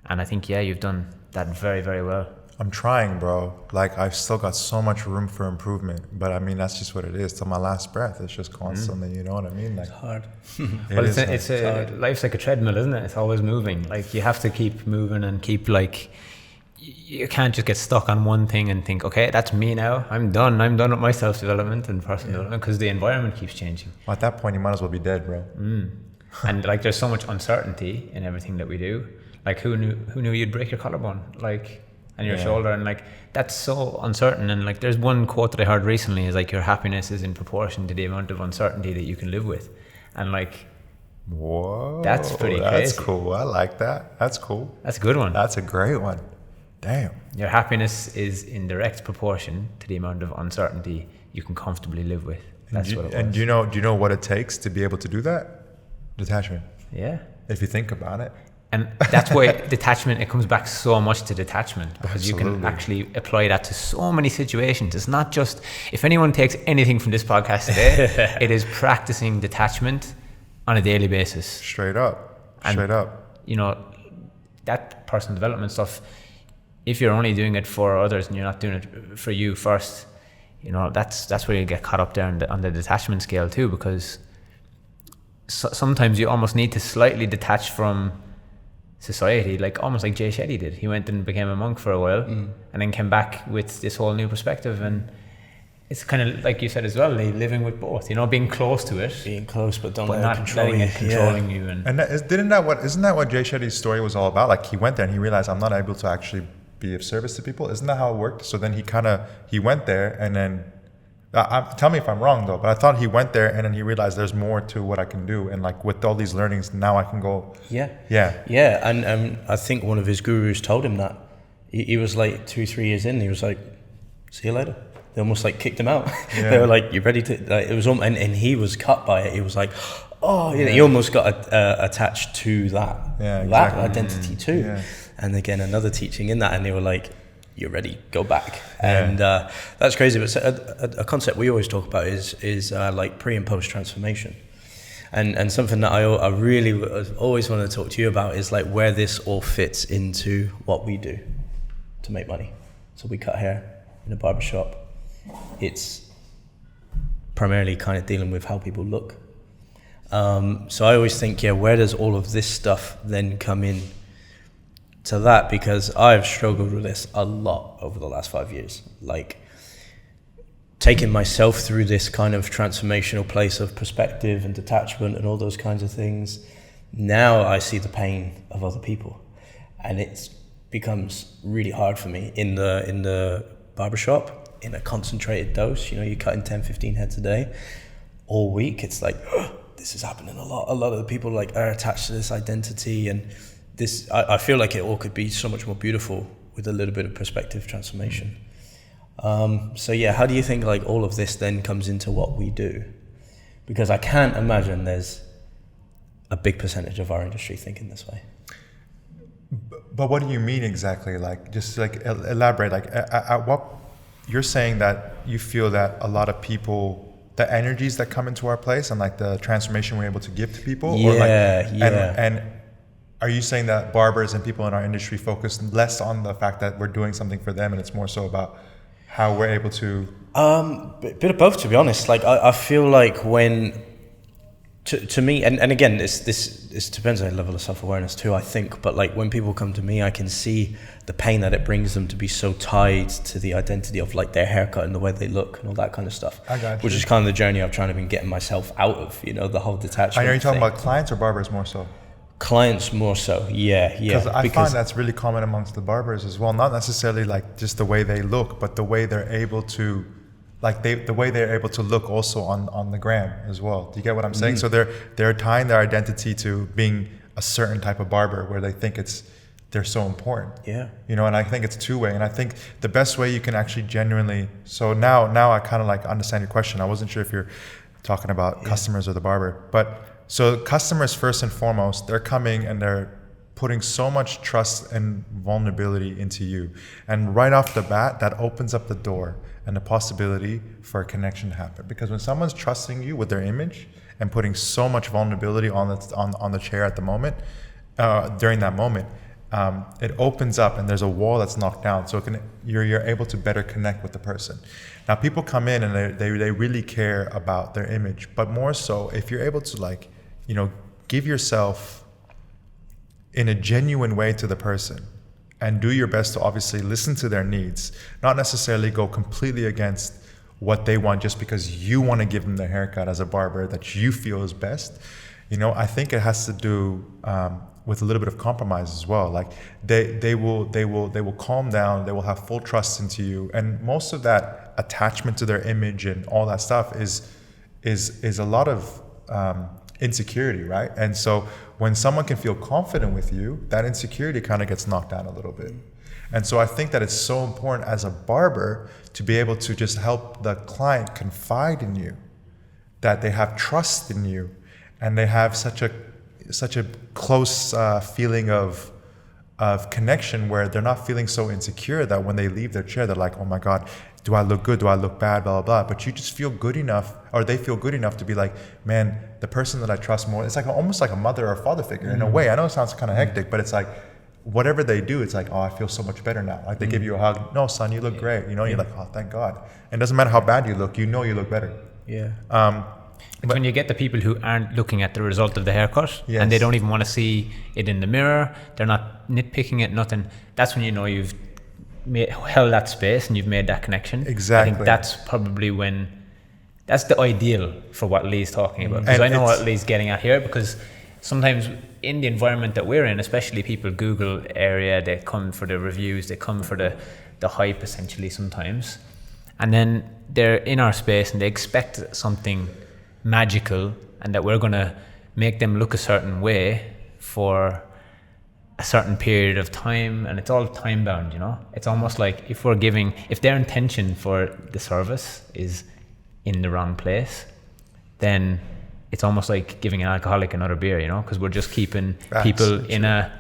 I think, you've done that very, very well. I'm trying, bro. Like, I've still got so much room for improvement, but I mean, that's just what it is. Till my last breath, it's just constantly, you know what I mean? Like, It's hard. Well, life's like a treadmill, isn't it? It's always moving. Like, you have to keep moving and keep you can't just get stuck on one thing and think, okay, that's me now. I'm done with my self-development and personal development, because the environment keeps changing. Well, at that point, you might as well be dead, bro. And there's so much uncertainty in everything that we do. Like, who knew you'd break your collarbone, and your shoulder, and that's so uncertain. And there's one quote that I heard recently is your happiness is in proportion to the amount of uncertainty that you can live with. And whoa, that's pretty That's crazy. cool. I like that. That's cool. That's a good one. That's a great one. Damn. Your happiness is in direct proportion to the amount of uncertainty you can comfortably live with. That's what it was. And do you know what it takes to be able to do that? Detachment. Yeah. If you think about it. And that's why detachment, it comes back so much to detachment, because you can actually apply that to so many situations. It's not just, if anyone takes anything from this podcast today, it is practicing detachment on a daily basis. Straight up. And, Straight up. you know, that personal development stuff, if you're only doing it for others and you're not doing it for you first, you know, that's where you get caught up there on the detachment scale too, because sometimes you almost need to slightly detach from society, like almost like Jay Shetty did. He went and became a monk for a while and then came back with this whole new perspective. And it's kind of like you said as well, like living with both, you know, being close to it, Being close, but don't but let not it control letting you. it controlling you. And isn't that what Jay Shetty's story was all about? Like he went there and he realized, I'm not able to actually be of service to people. Isn't that how it worked? So then he went there and then, tell me if I'm wrong though, but I thought he went there and then he realized there's more to what I can do. And like with all these learnings, now I can go. Yeah. And I think one of his gurus told him that. He was like 2-3 years in, he was like, see you later. They almost like kicked him out. Yeah. They were like, "You're ready to." Like, it was, and he was cut by it. He was like, "Oh," he almost got attached to that that identity too. Yeah. And again, another teaching in that, and they were like, "You're ready, go back." And that's crazy. But a concept we always talk about is like pre and post transformation, and something that I really always want to talk to you about is like where this all fits into what we do to make money. So we cut hair in a barbershop. It's primarily kind of dealing with how people look. So I always think, where does all of this stuff then come in to that? Because I've struggled with this a lot over the last 5 years. Like taking myself through this kind of transformational place of perspective and detachment and all those kinds of things. Now I see the pain of other people, and it becomes really hard for me in the barbershop. In a concentrated dose, you know, you're cutting 10-15 heads a day all week. It's like, this is happening a lot of the people like are attached to this identity, and this I feel like it all could be so much more beautiful with a little bit of perspective transformation. So how do you think like all of this then comes into what we do? Because I can't imagine there's a big percentage of our industry thinking this way. But what do you mean exactly? Like, just like elaborate, like at what, you're saying that you feel that a lot of people, the energies that come into our place and like the transformation we're able to give to people? And are you saying that barbers and people in our industry focus less on the fact that we're doing something for them and it's more so about how we're able to? Bit of both, to be honest. Like I feel like when, to me, and again, this depends on the level of self-awareness too, I think, but like when people come to me, I can see the pain that it brings them to be so tied to the identity of like their haircut and the way they look and all that kind of stuff. I got you. Which is kind of the journey I've trying to been getting myself out of, you know, the whole detachment. Are you talking thing. about clients or barbers more so? Clients more so, yeah. Because I find that's really common amongst the barbers as well. Not necessarily like just the way they look, but the way they're able to, like the way they're able to look also on the gram as well. Do you get what I'm saying? So they're tying their identity to being a certain type of barber where they think they're so important. Yeah. You know, and I think it's two-way. And I think the best way you can actually genuinely, so now I kind of like understand your question. I wasn't sure if you're talking about customers or the barber, but so customers first and foremost, they're coming and they're putting so much trust and vulnerability into you. And right off the bat, that opens up the door and the possibility for a connection to happen. Because when someone's trusting you with their image and putting so much vulnerability on the chair at the moment, during that moment, it opens up and there's a wall that's knocked down. So you're able to better connect with the person. Now people come in and they really care about their image, but more so if you're able to like, you know, give yourself in a genuine way to the person and do your best to obviously listen to their needs, not necessarily go completely against what they want just because you want to give them the haircut as a barber that you feel is best. You know, I think it has to do with a little bit of compromise as well. Like they will calm down, they will have full trust into you, and most of that attachment to their image and all that stuff is a lot of insecurity, right? And so when someone can feel confident with you, that insecurity kind of gets knocked down a little bit. And so I think that it's so important as a barber to be able to just help the client confide in you, that they have trust in you, and they have such a close feeling of connection where they're not feeling so insecure that when they leave their chair, they're like, oh my God, do I look good? Do I look bad? Blah, blah, blah. But you just feel good enough, or they feel good enough to be like, man, the person that I trust more, it's like almost like a mother or father figure in a way. I know it sounds kind of hectic, but it's like, whatever they do, it's like, oh, I feel so much better now. Like they give you a hug. No, son, you look great. You know, you're like, oh, thank God. And it doesn't matter how bad you look, you know you look better. Yeah. But when you get the people who aren't looking at the result of the haircut Yes. and they don't even want to see it in the mirror, they're not nitpicking it, nothing. That's when you know you've held that space and you've made that connection. Exactly. I think that's probably when, that's the ideal for what Lee's talking about. Because And I know it's- what Lee's getting at here, because sometimes in the environment that we're in, especially people Google area, they come for the reviews, they come for the hype essentially sometimes. And then they're in our space and they expect something magical and that we're going to make them look a certain way for a certain period of time, and it's all time bound, you know. It's almost like if their intention for the service is in the wrong place, then it's almost like giving an alcoholic another beer, you know, because we're just keeping That's people so in a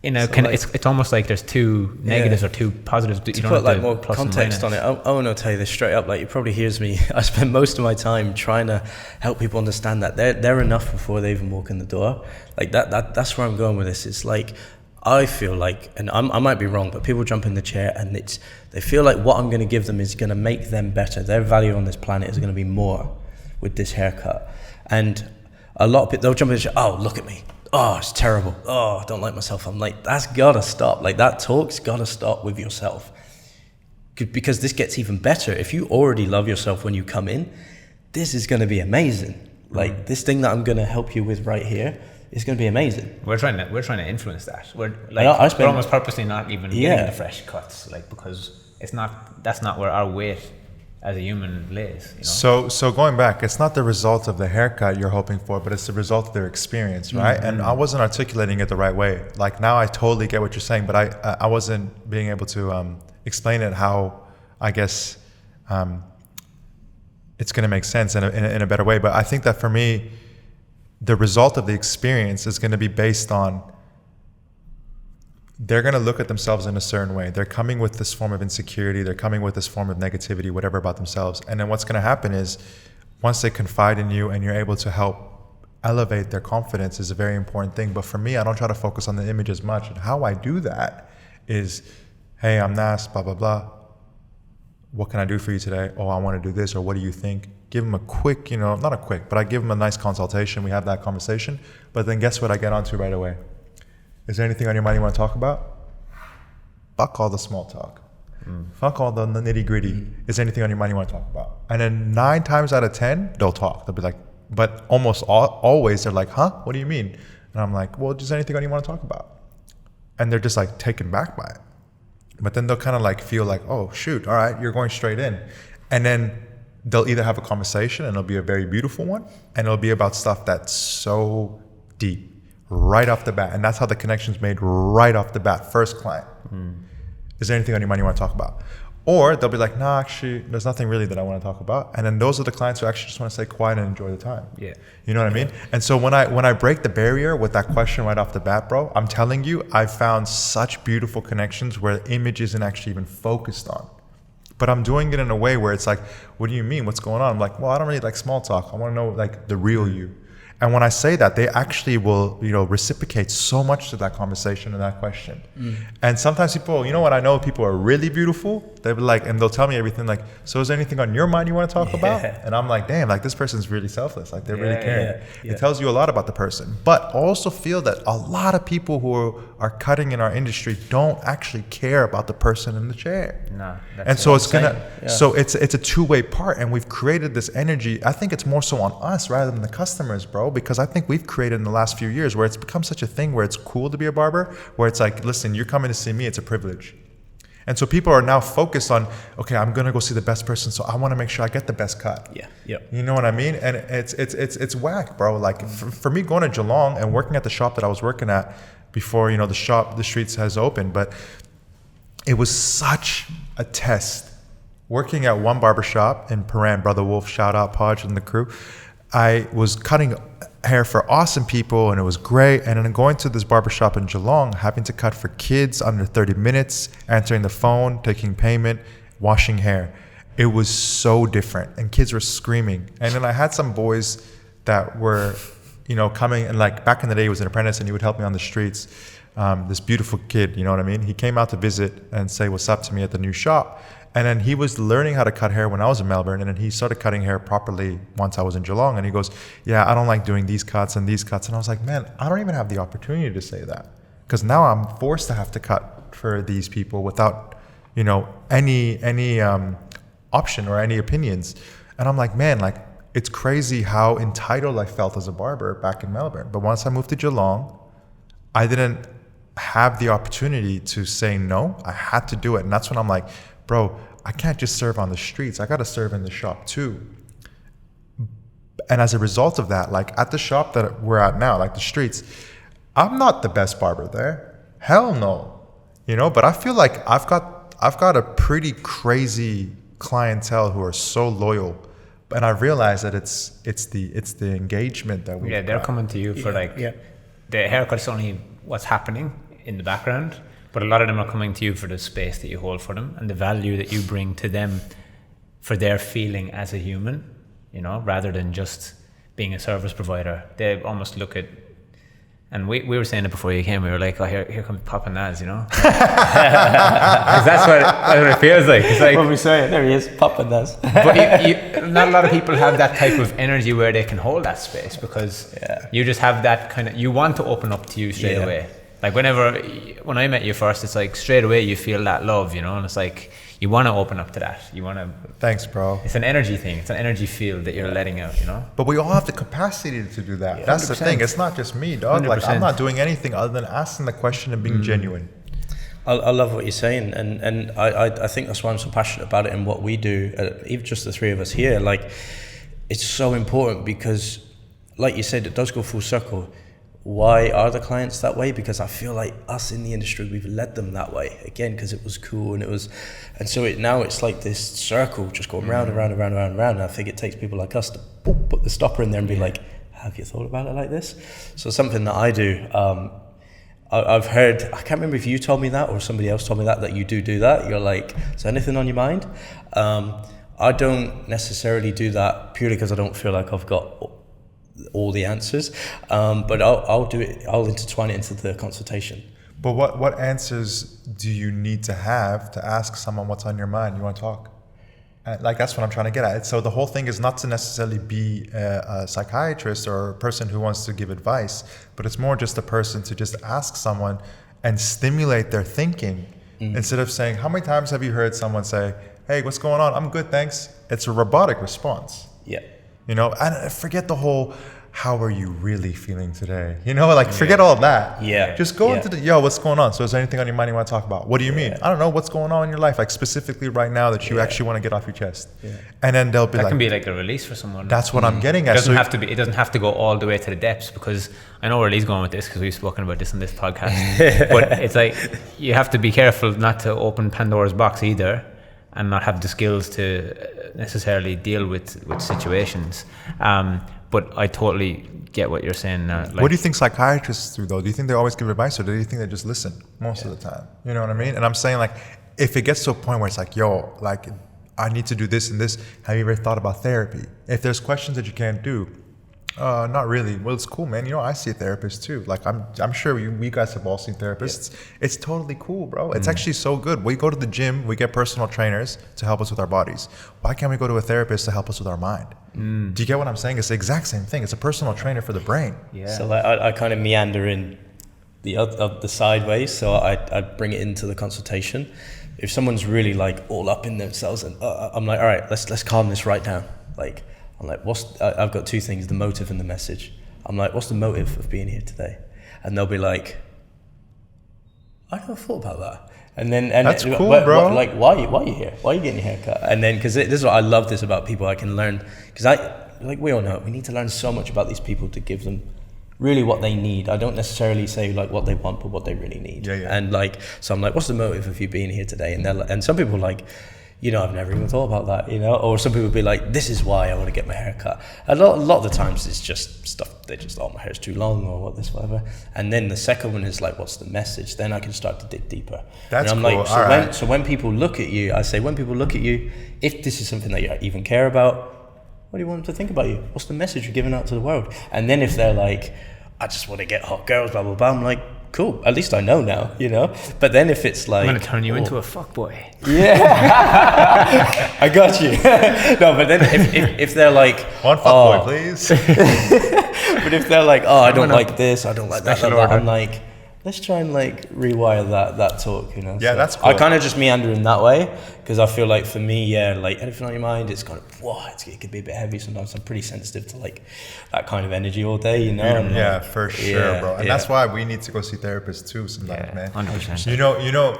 So kind of, like- it's almost like there's two negatives or two positives. You To don't put have like to more plus and context on minus. it, Owen will tell you this straight up. Like, you probably hears me. I spend most of my time trying to help people understand that they're enough before they even walk in the door. Like that's where I'm going with this. It's like, I feel like, and I might be wrong, but people jump in the chair and they feel like what I'm going to give them is going to make them better. Their value on this planet is going to be more with this haircut. And a lot of people, they'll jump in the chair. Oh, look at me. Oh, it's terrible. Oh, I don't like myself. I'm like, that's gotta stop. Like, that talk's gotta stop with yourself. Because this gets even better. If you already love yourself when you come in, this is gonna be amazing. Like, this thing that I'm gonna help you with right here is gonna be amazing. We're trying to influence that. We're like, I spend- we're almost purposely not even Yeah. getting the fresh cuts, like, because that's not where our weight as a human lays, you know. So going back, it's not the result of the haircut you're hoping for, but it's the result of their experience, right? And I wasn't articulating it the right way. Like, now I totally get what you're saying, but I wasn't being able to explain it how, I guess, it's going to make sense in a better way. But I think that for me, the result of the experience is going to be based on, they're going to look at themselves in a certain way. They're coming with this form of insecurity. They're coming with this form of negativity, whatever about themselves. And then what's going to happen is, once they confide in you and you're able to help elevate their confidence, is a very important thing. But for me, I don't try to focus on the image as much. And how I do that is, hey, I'm Nas, blah, blah, blah. What can I do for you today? Oh, I want to do this. Or what do you think? Give them a quick, not a quick, but I give them a nice consultation. We have that conversation. But then guess what I get onto right away? Is there anything on your mind you want to talk about? Fuck all the small talk. Fuck all the nitty gritty. Is there anything on your mind you want to talk about? And then 9 times out of 10, they'll talk. They'll be like, but almost always they're like, huh? What do you mean? And I'm like, well, is there anything you want to talk about? And they're just like taken back by it. But then they'll kind of like feel like, oh shoot, all right, you're going straight in. And then they'll either have a conversation and it'll be a very beautiful one, and it'll be about stuff that's so deep. Right off the bat. And that's how the connection's made right off the bat. First client. Is there anything on your mind you want to talk about? Or they'll be like, nah, actually, there's nothing really that I want to talk about. And then those are the clients who actually just want to stay quiet and enjoy the time. Yeah. You know what I mean? And so when I break the barrier with that question right off the bat, bro, I'm telling you, I've found such beautiful connections where the image isn't actually even focused on. But I'm doing it in a way where it's like, what do you mean? What's going on? I'm like, well, I don't really like small talk. I want to know like the real you. And when I say that, they actually will, reciprocate so much to that conversation and that question. And sometimes people, what I know, people are really beautiful. They'll be like, and they'll tell me everything like, so is there anything on your mind you want to talk about? And I'm like, damn, like this person's really selfless. Like they're really caring. It tells you a lot about the person. But also feel that a lot of people who are cutting in our industry don't actually care about the person in the chair. No, And so it's gonna, Yeah. so it's a two-way part, and we've created this energy. I think it's more so on us rather than the customers, bro, because I think we've created in the last few years where it's become such a thing where it's cool to be a barber, where it's like, listen, you're coming to see me, it's a privilege. And so people are now focused on, okay, I'm gonna go see the best person, so I want to make sure I get the best cut. Yeah. Yep. You know what I mean? And it's whack, bro. Like for me going to Geelong and working at the shop that I was working at before, the streets has opened, but it was such a test. Working at one barbershop in Paran, Brother Wolf, shout out Podge and the crew. I was cutting hair for awesome people and it was great. And then going to this barbershop in Geelong, having to cut for kids under 30 minutes, answering the phone, taking payment. washing hair. It was so different, and kids were screaming. And then I had some boys that were, coming, and like back in the day, he was an apprentice, and he would help me on the streets. This beautiful kid, you know what I mean? He came out to visit and say what's up to me at the new shop. And then he was learning how to cut hair when I was in Melbourne, and then he started cutting hair properly once I was in Geelong. And he goes, yeah, I don't like doing these cuts and these cuts. And I was like, man, I don't even have the opportunity to say that, because now I'm forced to have to cut for these people without, any option or any opinions. And I'm like, man, like, it's crazy how entitled I felt as a barber back in Melbourne. But once I moved to Geelong, I didn't have the opportunity to say no. I had to do it. And that's when I'm like, bro, I can't just serve on the streets. I got to serve in the shop too. And as a result of that, like at the shop that we're at now, like the streets, I'm not the best barber there. Hell no. But I feel like I've got a pretty crazy clientele who are so loyal. And I realize that it's the engagement that we they're coming to you for the haircut's only what's happening in the background, but a lot of them are coming to you for the space that you hold for them and the value that you bring to them for their feeling as a human, rather than just being a service provider. They almost look at, and we were saying it before you came, we were like, oh, here comes Papa Naz, because that's what it feels like. It's like, what we say, there he is, Papa Naz. But not a lot of people have that type of energy where they can hold that space, because you just have that kind of, you want to open up to you straight away. Like when I met you first, it's like straight away you feel that love, and it's like you want to open up to that. You want to. Thanks, bro. It's an energy thing. It's an energy field that you're letting out, But we all have the capacity to do that. Yeah, that's 100%. the thing. It's not just me, dog. 100%. Like I'm not doing anything other than asking the question and being genuine. I love what you're saying, and I think that's why I'm so passionate about it and what we do, even just the three of us here. Like, it's so important because, like you said, it does go full circle. Why are the clients that way? Because I feel like us in the industry, we've led them that way again because it was cool and so now it's like this circle just going round and round and round and round and round. And I think it takes people like us to put the stopper in there and be like, have you thought about it like this? So something that I do, I've heard, I can't remember if you told me that or somebody else told me that you do that. You're like, is there anything on your mind? I don't necessarily do that purely because I don't feel like I've got all the answers, but I'll do it. I'll intertwine it into the consultation. But what answers do you need to have to ask someone what's on your mind? You want to talk? Like that's what I'm trying to get at. So the whole thing is not to necessarily be a psychiatrist or a person who wants to give advice, but it's more just a person to just ask someone and stimulate their thinking instead of saying, how many times have you heard someone say, hey, what's going on? I'm good, thanks. It's a robotic response. Yeah. And forget the whole, how are you really feeling today? Forget all that. Yeah. Just go into what's going on? So is there anything on your mind you want to talk about? What do you mean? I don't know. What's going on in your life? Like specifically right now that you actually want to get off your chest. Yeah. And then they'll be that can be like a release for someone. That's what I'm getting at. It doesn't have to go all the way to the depths, because I know where Lee's going with this because we've spoken about this on this podcast. But it's like, you have to be careful not to open Pandora's box either and not have the skills to necessarily deal with situations. But I totally get what you're saying. What do you think psychiatrists do though? Do you think they always give advice, or do you think they just listen most of the time? You know what I mean? And I'm saying, like, if it gets to a point where it's like, yo, like I need to do this and this, have you ever thought about therapy? If there's questions that you can't do, not really. Well, it's cool, man. I see a therapist too. Like I'm sure we guys have all seen therapists. Yeah. It's totally cool, bro. It's actually so good. We go to the gym, we get personal trainers to help us with our bodies. Why can't we go to a therapist to help us with our mind? Do you get what I'm saying? It's the exact same thing. It's a personal trainer for the brain. Yeah. So like, I kind of meander in the sideways. So I bring it into the consultation. If someone's really like all up in themselves, and I'm like, all right, let's calm this right down. Like, I'm like, I've got two things, the motive and the message. I'm like, what's the motive of being here today? And they'll be like, I never thought about that. And that's cool, bro. Like, why are you here? Why are you getting your hair cut? And then, because this is what I love this about people, I can learn, because we all know, we need to learn so much about these people to give them really what they need. I don't necessarily say like what they want, but what they really need. Yeah. And like, so I'm like, what's the motive of you being here today? And some people like, I've never even thought about that, or some people would be like, this is why I want to get my hair cut. A lot of the times it's just stuff, they just, my hair's too long or whatever. And then the second one is like, what's the message? Then I can start to dig deeper. That's and I'm cool. like, so when people look at you, I say, when people look at you, if this is something that you even care about, what do you want them to think about you? What's the message you're giving out to the world? And then if they're like, I just want to get hot girls, blah, blah, blah, I'm like, cool, at least I know now, But then if it's like, I'm going to turn you into a fuckboy. Yeah, I got you. No, but then if they're like, one fuckboy, please. But if they're like, I don't like this, I don't like that, I'm like, let's try and like rewire that talk, Yeah, So that's cool. I kind of just meander in that way because I feel like for me, like anything on your mind, it's kind of it could be a bit heavy sometimes. I'm pretty sensitive to like that kind of energy all day, and Yeah, like, for sure, bro. And that's why we need to go see therapists too sometimes, man. 100%.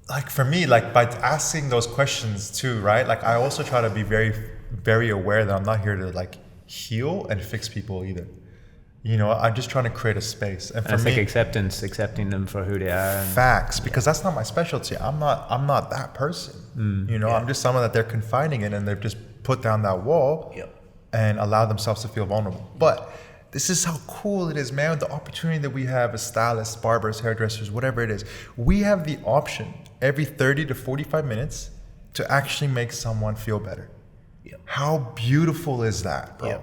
Like for me, like by asking those questions too, right? Like I also try to be very, very aware that I'm not here to like heal and fix people either. I'm just trying to create a space. And for it's me, like accepting them for who they are. And facts, because that's not my specialty. I'm not that person. I'm just someone that they're confining in, and they've just put down that wall and allow themselves to feel vulnerable. But this is how cool it is, man. The opportunity that we have as stylists, barbers, hairdressers, whatever it is, we have the option every 30 to 45 minutes to actually make someone feel better. How beautiful is that, bro?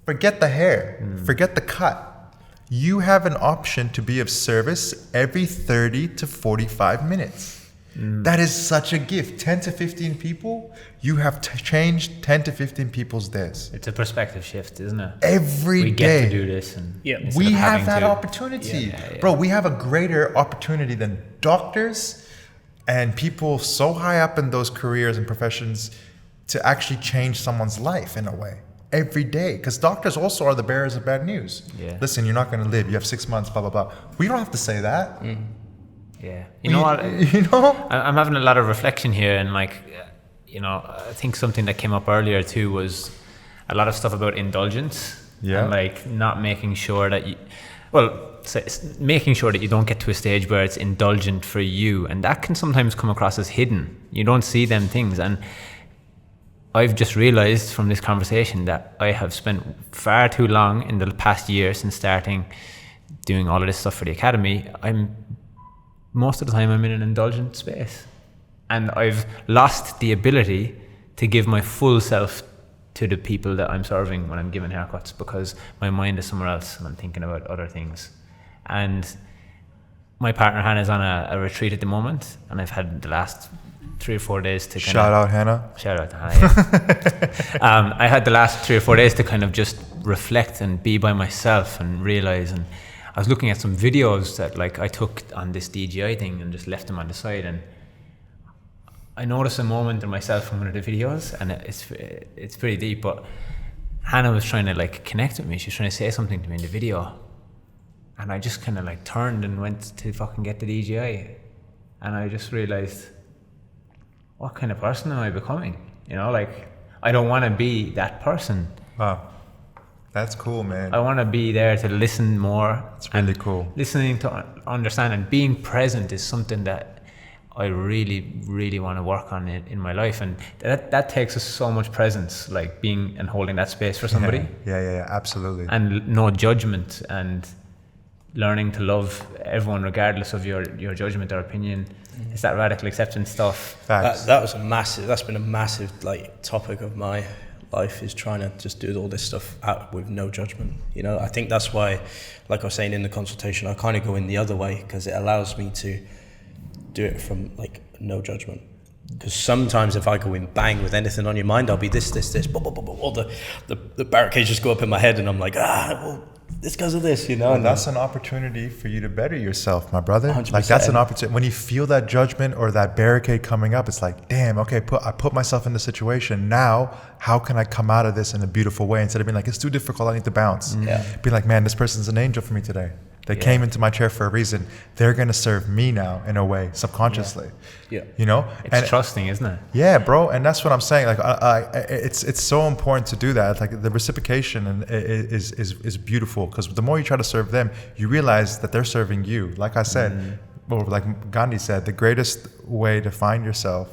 Forget the hair, forget the cut. You have an option to be of service every 30 to 45 minutes. That is such a gift. 10 to 15 people, you have changed 10 to 15 people's days. It's a perspective shift, isn't it? Every we day. get to do this. And We have that opportunity. Bro, we have a greater opportunity than doctors and people so high up in those careers and professions to actually change someone's life in a way. Every day, because doctors also are the bearers of bad news. Listen, you're not going to live. You have 6 months. Blah blah blah. We don't have to say that. Yeah, you know what? I'm having a lot of reflection here, and like, I think something that came up earlier too was a lot of stuff about indulgence. And like not making sure that making sure that you don't get to a stage where it's indulgent for you, and that can sometimes come across as hidden. You don't see them things, and I've just realized from this conversation that I have spent far too long in the past year since starting doing all of this stuff for the academy. Most of the time I'm in an indulgent space, and I've lost the ability to give my full self to the people that I'm serving when I'm giving haircuts, because my mind is somewhere else and I'm thinking about other things. And my partner Hannah's on a retreat at the moment, and I've had the last 3 or 4 days to shout out Hannah. Shout out to Hannah. Yeah. I had the last 3 or 4 days to kind of just reflect and be by myself and realize. And I was looking at some videos that like I took on this DJI thing and just left them on the side. And I noticed a moment in myself from one of the videos, and it's pretty deep. But Hannah was trying to like connect with me. She was trying to say something to me in the video, and I just kind of like turned and went to fucking get the DJI, and I just realized, what kind of person am I becoming? Like, I don't want to be that person. Wow. That's cool, man. I want to be there to listen more. It's really cool. Listening to understand and being present is something that I really, really want to work on in my life. And that takes us so much presence, like being and holding that space for somebody. Yeah, absolutely. And no judgment, and learning to love everyone regardless of your judgment or opinion. It's that radical acceptance stuff. That's been a massive like topic of my life, is trying to just do all this stuff out with no judgment. I think that's why, like I was saying in the consultation, I kind of go in the other way, because it allows me to do it from like no judgment. Because sometimes if I go in bang with anything on your mind, I'll be this, blah, blah, blah, blah, all the barricades just go up in my head, and I'm like, it's because of this, Well, that's an opportunity for you to better yourself, my brother. 100%. Like, that's an opportunity. When you feel that judgment or that barricade coming up, it's like, damn, okay, I put myself in the situation. Now, how can I come out of this in a beautiful way? Instead of being like, it's too difficult, I need to bounce. Be like, man, this person's an angel for me today. They came into my chair for a reason. They're going to serve me now in a way, subconsciously. It's trusting, isn't it? Yeah, bro. And that's what I'm saying. Like, it's so important to do that. Like, the reciprocation is beautiful, because the more you try to serve them, you realize that they're serving you. Like I said, or like Gandhi said, the greatest way to find yourself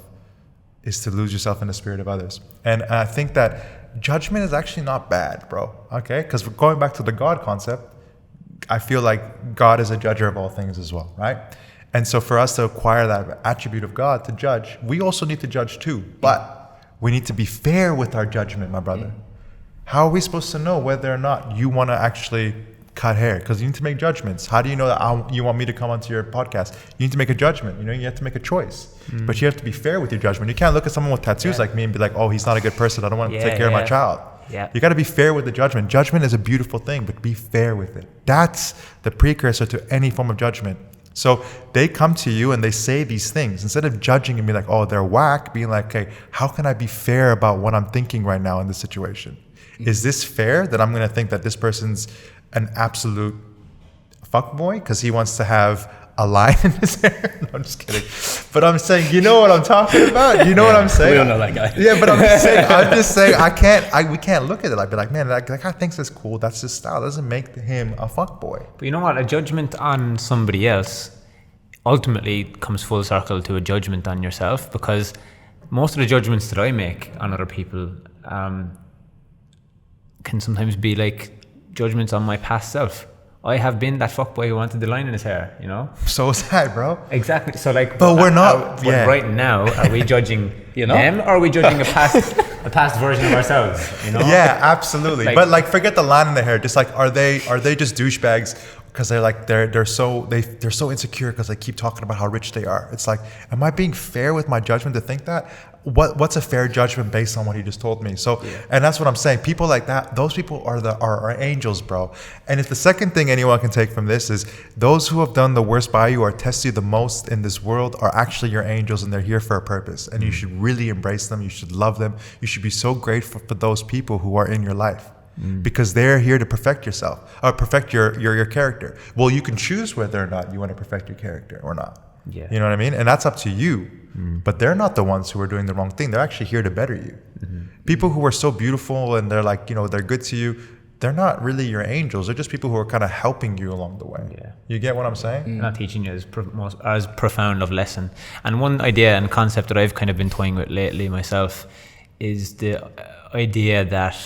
is to lose yourself in the spirit of others. And I think that judgment is actually not bad, bro. Okay? Because going back to the God concept, I feel like God is a judger of all things as well, right? And so for us to acquire that attribute of God to judge, we also need to judge too. But we need to be fair with our judgment, my brother. How are we supposed to know whether or not you want to actually cut hair? Because you need to make judgments. How do you know that you want me to come onto your podcast? You need to make a judgment. You know, you have to make a choice. But you have to be fair with your judgment. You can't look at someone with tattoos like me and be like, oh, he's not a good person. I don't want to take care of my child. Yeah. You got to be fair with the judgment. Judgment is a beautiful thing, but be fair with it. That's the precursor to any form of judgment. So they come to you and they say these things. Instead of judging and be like, oh, they're whack, being like, okay, how can I be fair about what I'm thinking right now in this situation? Is this fair that I'm going to think that this person's an absolute fuckboy because he wants to have a line in his hair? No, I'm just kidding. But I'm saying, you know what I'm talking about? You know what I'm saying? We don't know that guy. Yeah, but I'm just saying, we can't look at it. I'd be like, man, that guy thinks it's cool. That's his style. That doesn't make him a fuckboy. But you know what? A judgment on somebody else ultimately comes full circle to a judgment on yourself, because most of the judgments that I make on other people can sometimes be like judgments on my past self. I have been that fuckboy who wanted the line in his hair, you know? So is that, bro. Exactly. So like, but we're not. Right now, are we judging them, or are we judging a past version of ourselves? You know? Yeah, absolutely. But like, forget the line in the hair. Just like, are they just douchebags because they're so insecure because they keep talking about how rich they are? It's like, am I being fair with my judgment to think that? What's a fair judgment based on what he just told me? So, and that's what I'm saying. People like that, those people are angels, bro. And if the second thing anyone can take from this is those who have done the worst by you or test you the most in this world are actually your angels, and they're here for a purpose. And you should really embrace them. You should love them. You should be so grateful for those people who are in your life. Because they're here to perfect yourself or perfect your character. Well, you can choose whether or not you want to perfect your character or not. Yeah. You know what I mean? And that's up to you. But they're not the ones who are doing the wrong thing. They're actually here to better you. People who are so beautiful and they're like, they're good to you, they're not really your angels. They're just people who are kind of helping you along the way. Yeah. You get what I'm saying? They're not teaching you as profound of lesson. And one idea and concept that I've kind of been toying with lately myself is the idea that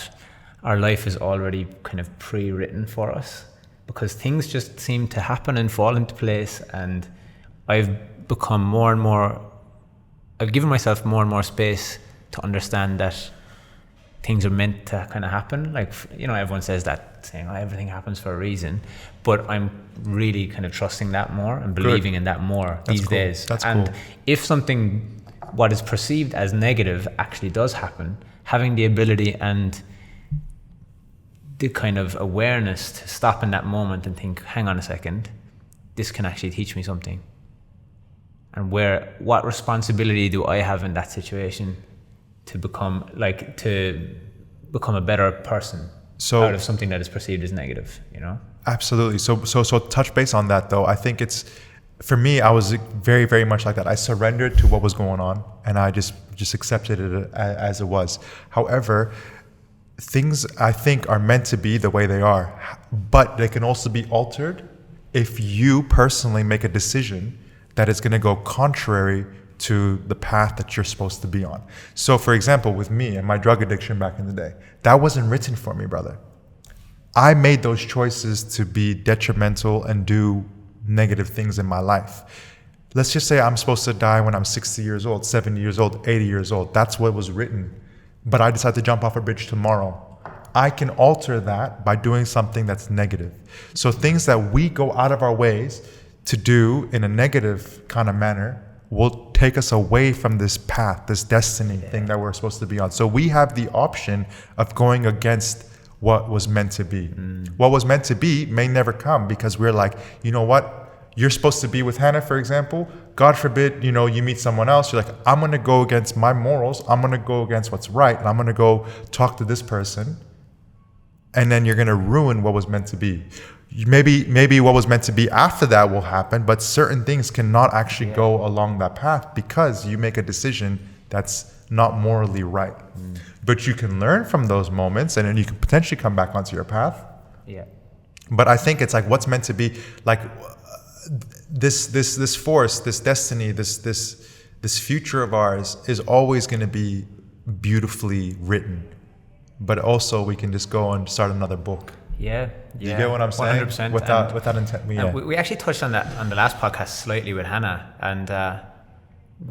our life is already kind of pre-written for us, because things just seem to happen and fall into place. And I've become I've given myself more and more space to understand that things are meant to kind of happen. Like, everyone says that, saying, everything happens for a reason. But I'm really kind of trusting that more and believing in that more these days. That's and cool. If something, what is perceived as negative, actually does happen, having the ability and the kind of awareness to stop in that moment and think, hang on a second, this can actually teach me something. And what responsibility do I have in that situation to become a better person out of something that is perceived as negative, Absolutely. So touch base on that though. I think for me, I was very, very much like that. I surrendered to what was going on and I just accepted it as it was. However, things I think are meant to be the way they are, but they can also be altered if you personally make a decision that is going to go contrary to the path that you're supposed to be on. So for example, with me and my drug addiction back in the day, that wasn't written for me, brother. I made those choices to be detrimental and do negative things in my life. Let's just say I'm supposed to die when I'm 60 years old, 70 years old, 80 years old. That's what was written. But I decide to jump off a bridge tomorrow. I can alter that by doing something that's negative. So things that we go out of our ways to do in a negative kind of manner will take us away from this path, this destiny thing that we're supposed to be on. So we have the option of going against what was meant to be. What was meant to be may never come because we're like, you know what? You're supposed to be with Hannah, for example. God forbid, you meet someone else. You're like, I'm going to go against my morals. I'm going to go against what's right. And I'm going to go talk to this person. And then you're going to ruin what was meant to be. Maybe what was meant to be after that will happen, but certain things cannot actually go along that path because you make a decision that's not morally right. But you can learn from those moments and then you can potentially come back onto your path. Yeah. But I think it's like what's meant to be, like this force, this destiny, this this future of ours is always going to be beautifully written, but also we can just go and start another book. Yeah. Do you get what I'm saying? 100%. Without intent. Yeah. We actually touched on that on the last podcast slightly with Hannah, and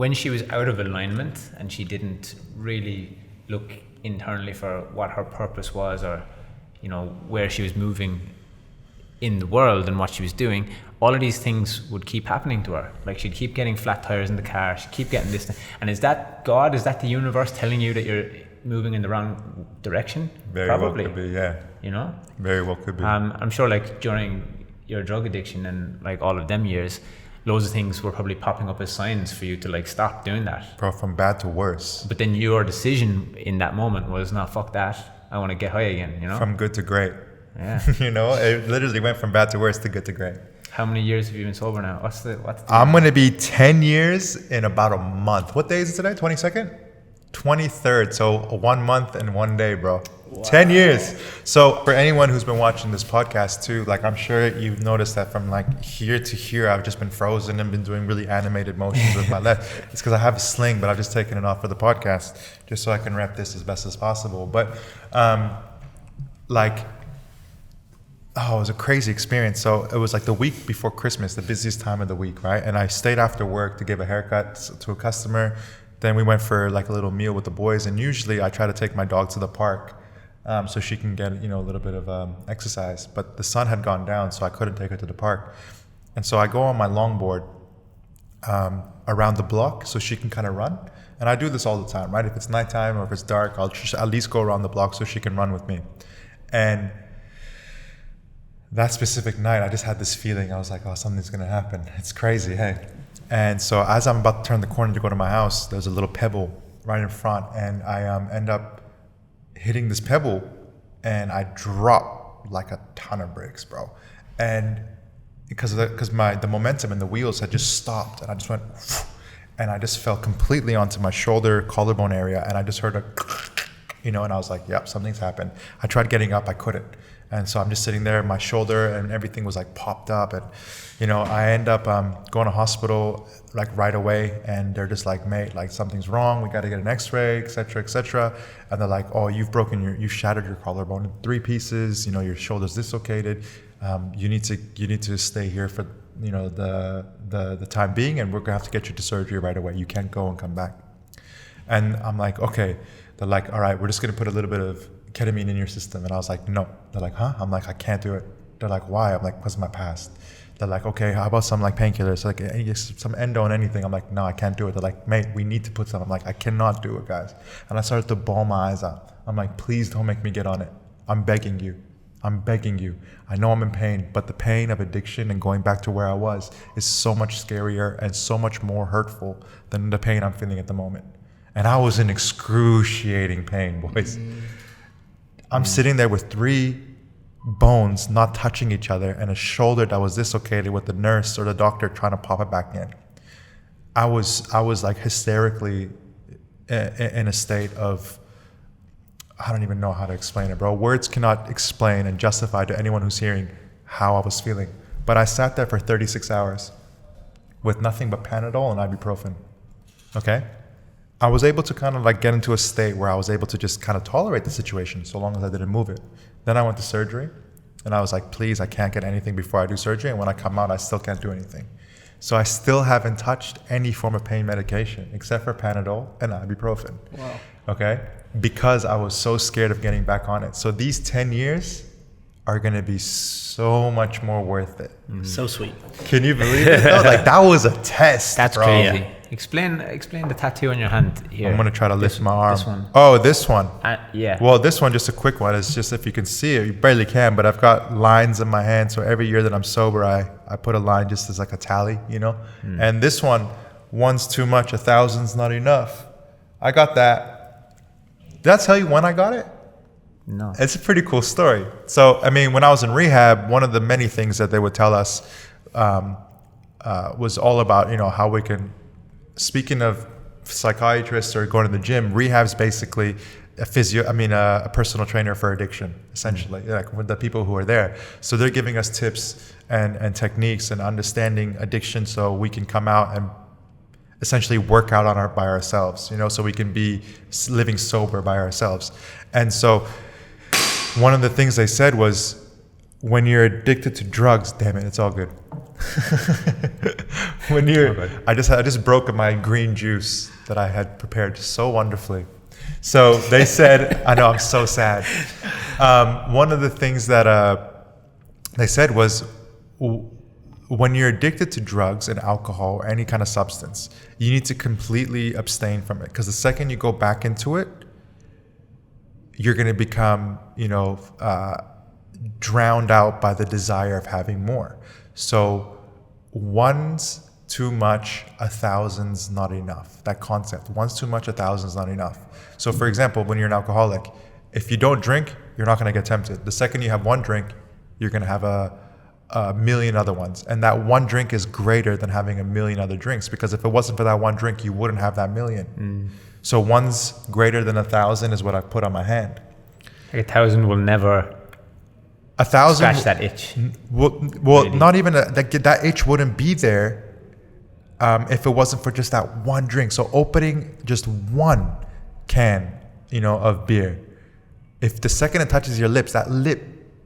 when she was out of alignment and she didn't really look internally for what her purpose was, or where she was moving in the world and what she was doing, all of these things would keep happening to her. Like, she'd keep getting flat tires in the car, she'd keep getting this. And is that God? Is that the universe telling you that you're moving in the wrong direction? Very Probably. well could be, yeah. Very well could be. I'm sure, like, during your drug addiction and like all of them years, loads of things were probably popping up as signs for you to like stop doing that. Bro, from bad to worse. But then your decision in that moment was, no, fuck that, I want to get high again, From good to great. Yeah. It literally went from bad to worse to good to great. How many years have you been sober now? What's I'm going to be 10 years in about a month. What day is it today? 22nd? 23rd. So 1 month and 1 day, bro. Wow. 10 years. So for anyone who's been watching this podcast too, like, I'm sure you've noticed that from like here to here, I've just been frozen and been doing really animated motions with my left. It's because I have a sling, but I've just taken it off for the podcast just so I can rep this as best as possible. But it was a crazy experience. So it was like the week before Christmas, the busiest time of the week, right? And I stayed after work to give a haircut to a customer. Then we went for like a little meal with the boys. And usually I try to take my dog to the park so she can get, a little bit of exercise. But the sun had gone down, so I couldn't take her to the park. And so I go on my longboard around the block so she can kind of run. And I do this all the time, right? If it's nighttime or if it's dark, I'll just at least go around the block so she can run with me. And that specific night, I just had this feeling. I was like, oh, something's going to happen. It's crazy, hey. And so as I'm about to turn the corner to go to my house, there's a little pebble right in front. And I end up hitting this pebble and I drop like a ton of bricks, bro. And because the momentum and the wheels had just stopped, and I just went, and I just fell completely onto my shoulder, collarbone area. And I just heard and I was like, yep, something's happened. I tried getting up, I couldn't. And so I'm just sitting there, my shoulder and everything was like popped up. And, I end up going to hospital like right away. And they're just like, mate, like something's wrong. We got to get an x-ray, et cetera, et cetera. And they're like, oh, you've shattered your collarbone in 3 pieces. Your shoulder's dislocated. You need to stay here for, the time being. And we're going to have to get you to surgery right away. You can't go and come back. And I'm like, okay. They're like, all right, we're just going to put a little bit of ketamine in your system. And I was like, no. They're like, huh? I'm like, I can't do it. They're like, why? I'm like, because of my past. They're like, okay, how about some like painkillers, like some endo and anything? I'm like, no, I can't do it. They're like, mate, we need to put some. I'm like, I cannot do it, guys. And I started to bawl my eyes out. I'm like, please don't make me get on it. I'm begging you. I know I'm in pain, but the pain of addiction and going back to where I was is so much scarier and so much more hurtful than the pain I'm feeling at the moment. And I was in excruciating pain, boys. I'm sitting there with 3 bones not touching each other and a shoulder that was dislocated with the nurse or the doctor trying to pop it back in. I was like hysterically in a state of, I don't even know how to explain it, bro. Words cannot explain and justify to anyone who's hearing how I was feeling. But I sat there for 36 hours with nothing but Panadol and ibuprofen. Okay? I was able to kind of like get into a state where I was able to just kind of tolerate the situation so long as I didn't move it. Then I went to surgery and I was like, please, I can't get anything before I do surgery. And when I come out, I still can't do anything. So I still haven't touched any form of pain medication except for Panadol and ibuprofen. Wow. Okay? Because I was so scared of getting back on it. So these 10 years are going to be so much more worth it. So sweet. Can you believe it? No, like that was a test. That's bro. crazy. Yeah. Explain the tattoo on your hand here. I'm going to try to lift my arm. This one. Oh, this one. Yeah. Well, this one, just a quick one. It's just if you can see it, you barely can, but I've got lines in my hand. So every year that I'm sober, I put a line just as like a tally, And this one, 1's too much, 1,000's not enough. I got that. Did I tell you when I got it? No. It's a pretty cool story. So, I mean, when I was in rehab, one of the many things that they would tell us was all about, how we can, speaking of psychiatrists or going to the gym, rehab's basically a personal trainer for addiction, essentially, like with the people who are there. So they're giving us tips and techniques and understanding addiction so we can come out and essentially work out by ourselves, you know, so we can be living sober by ourselves. And so one of the things they said was, when you're addicted to drugs, damn it, it's all good. When you're, I just broke my green juice that I had prepared so wonderfully. So they said, I know, I'm so sad. One of the things that they said was, when you're addicted to drugs and alcohol or any kind of substance, you need to completely abstain from it. Because the second you go back into it, you're going to become, you know, drowned out by the desire of having more. So one's too much, 1,000's not enough. That concept, one's too much, 1,000's not enough. So for example, when you're an alcoholic, if you don't drink, you're not going to get tempted. The second you have one drink, you're going to have a million other ones. And that one drink is greater than having a million other drinks, because if it wasn't for that one drink, you wouldn't have that million. So one's greater than 1,000 is what I put on my hand. Like 1,000 will never 1,000 scratch that itch. Well, Really? not even that itch wouldn't be there if it wasn't for just that one drink. So opening just one can, you know, of beer, if the second it touches your lips, that lip,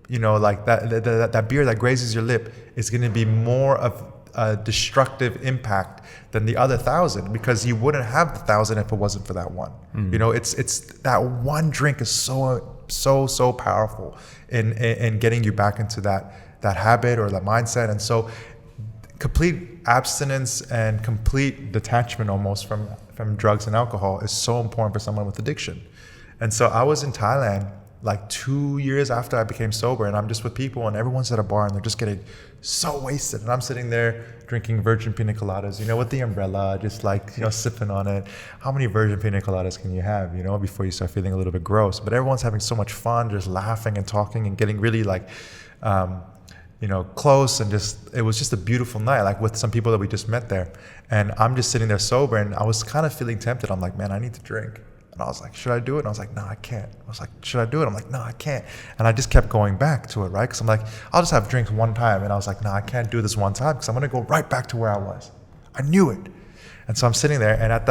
you know, like that beer that grazes your lip is going to be more of a destructive impact than the other 1,000, because you wouldn't have the 1,000 if it wasn't for that one. You know, it's that one drink is so powerful in getting you back into that habit or that mindset. And so complete abstinence and complete detachment almost from drugs and alcohol is so important for someone with addiction. And so I was in Thailand like 2 years after I became sober, and I'm just with people and everyone's at a bar and they're just getting so wasted, and I'm sitting there drinking virgin pina coladas, you know, with the umbrella, just like, you know, sipping on it. How many virgin pina coladas can you have, you know, before you start feeling a little bit gross? But everyone's having so much fun, just laughing and talking and getting really like you know, close, and just, it was just a beautiful night, like with some people that we just met there. And I'm just sitting there sober, and I was kind of feeling tempted. I'm like, man, I need to drink. And I was like, should I do it? And I was like, no, I can't. I was like, should I do it? I'm like, no, I can't. And I just kept going back to it, right? Because I'm like, I'll just have drinks one time. And I was like, no, I can't do this one time, because I'm going to go right back to where I was. I knew it. And so I'm sitting there, and at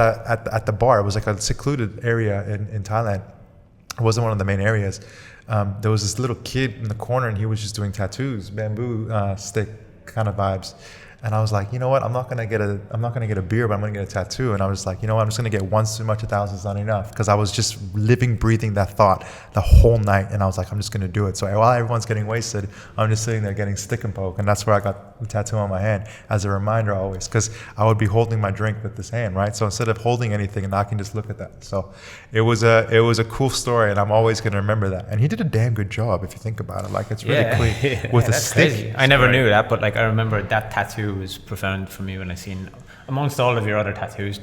the bar, it was like a secluded area in Thailand. It wasn't one of the main areas. There was this little kid in the corner, and he was just doing tattoos, bamboo stick kind of vibes. And I was like, you know what? I'm not gonna get a beer, but I'm gonna get a tattoo. And I was like, you know what? I'm just gonna get once too much, 1,000's not enough, because I was just living, breathing that thought the whole night. And I was like, I'm just gonna do it. So while everyone's getting wasted, I'm just sitting there getting stick and poke, and that's where I got the tattoo on my hand as a reminder always, because I would be holding my drink with this hand, right? So instead of holding anything, and I can just look at that. So it was a cool story, and I'm always gonna remember that. And he did a damn good job if you think about it. Like, it's really clean with a stick. Crazy. I never knew that, but like I remember that tattoo was profound for me when I seen, amongst all of your other tattoos,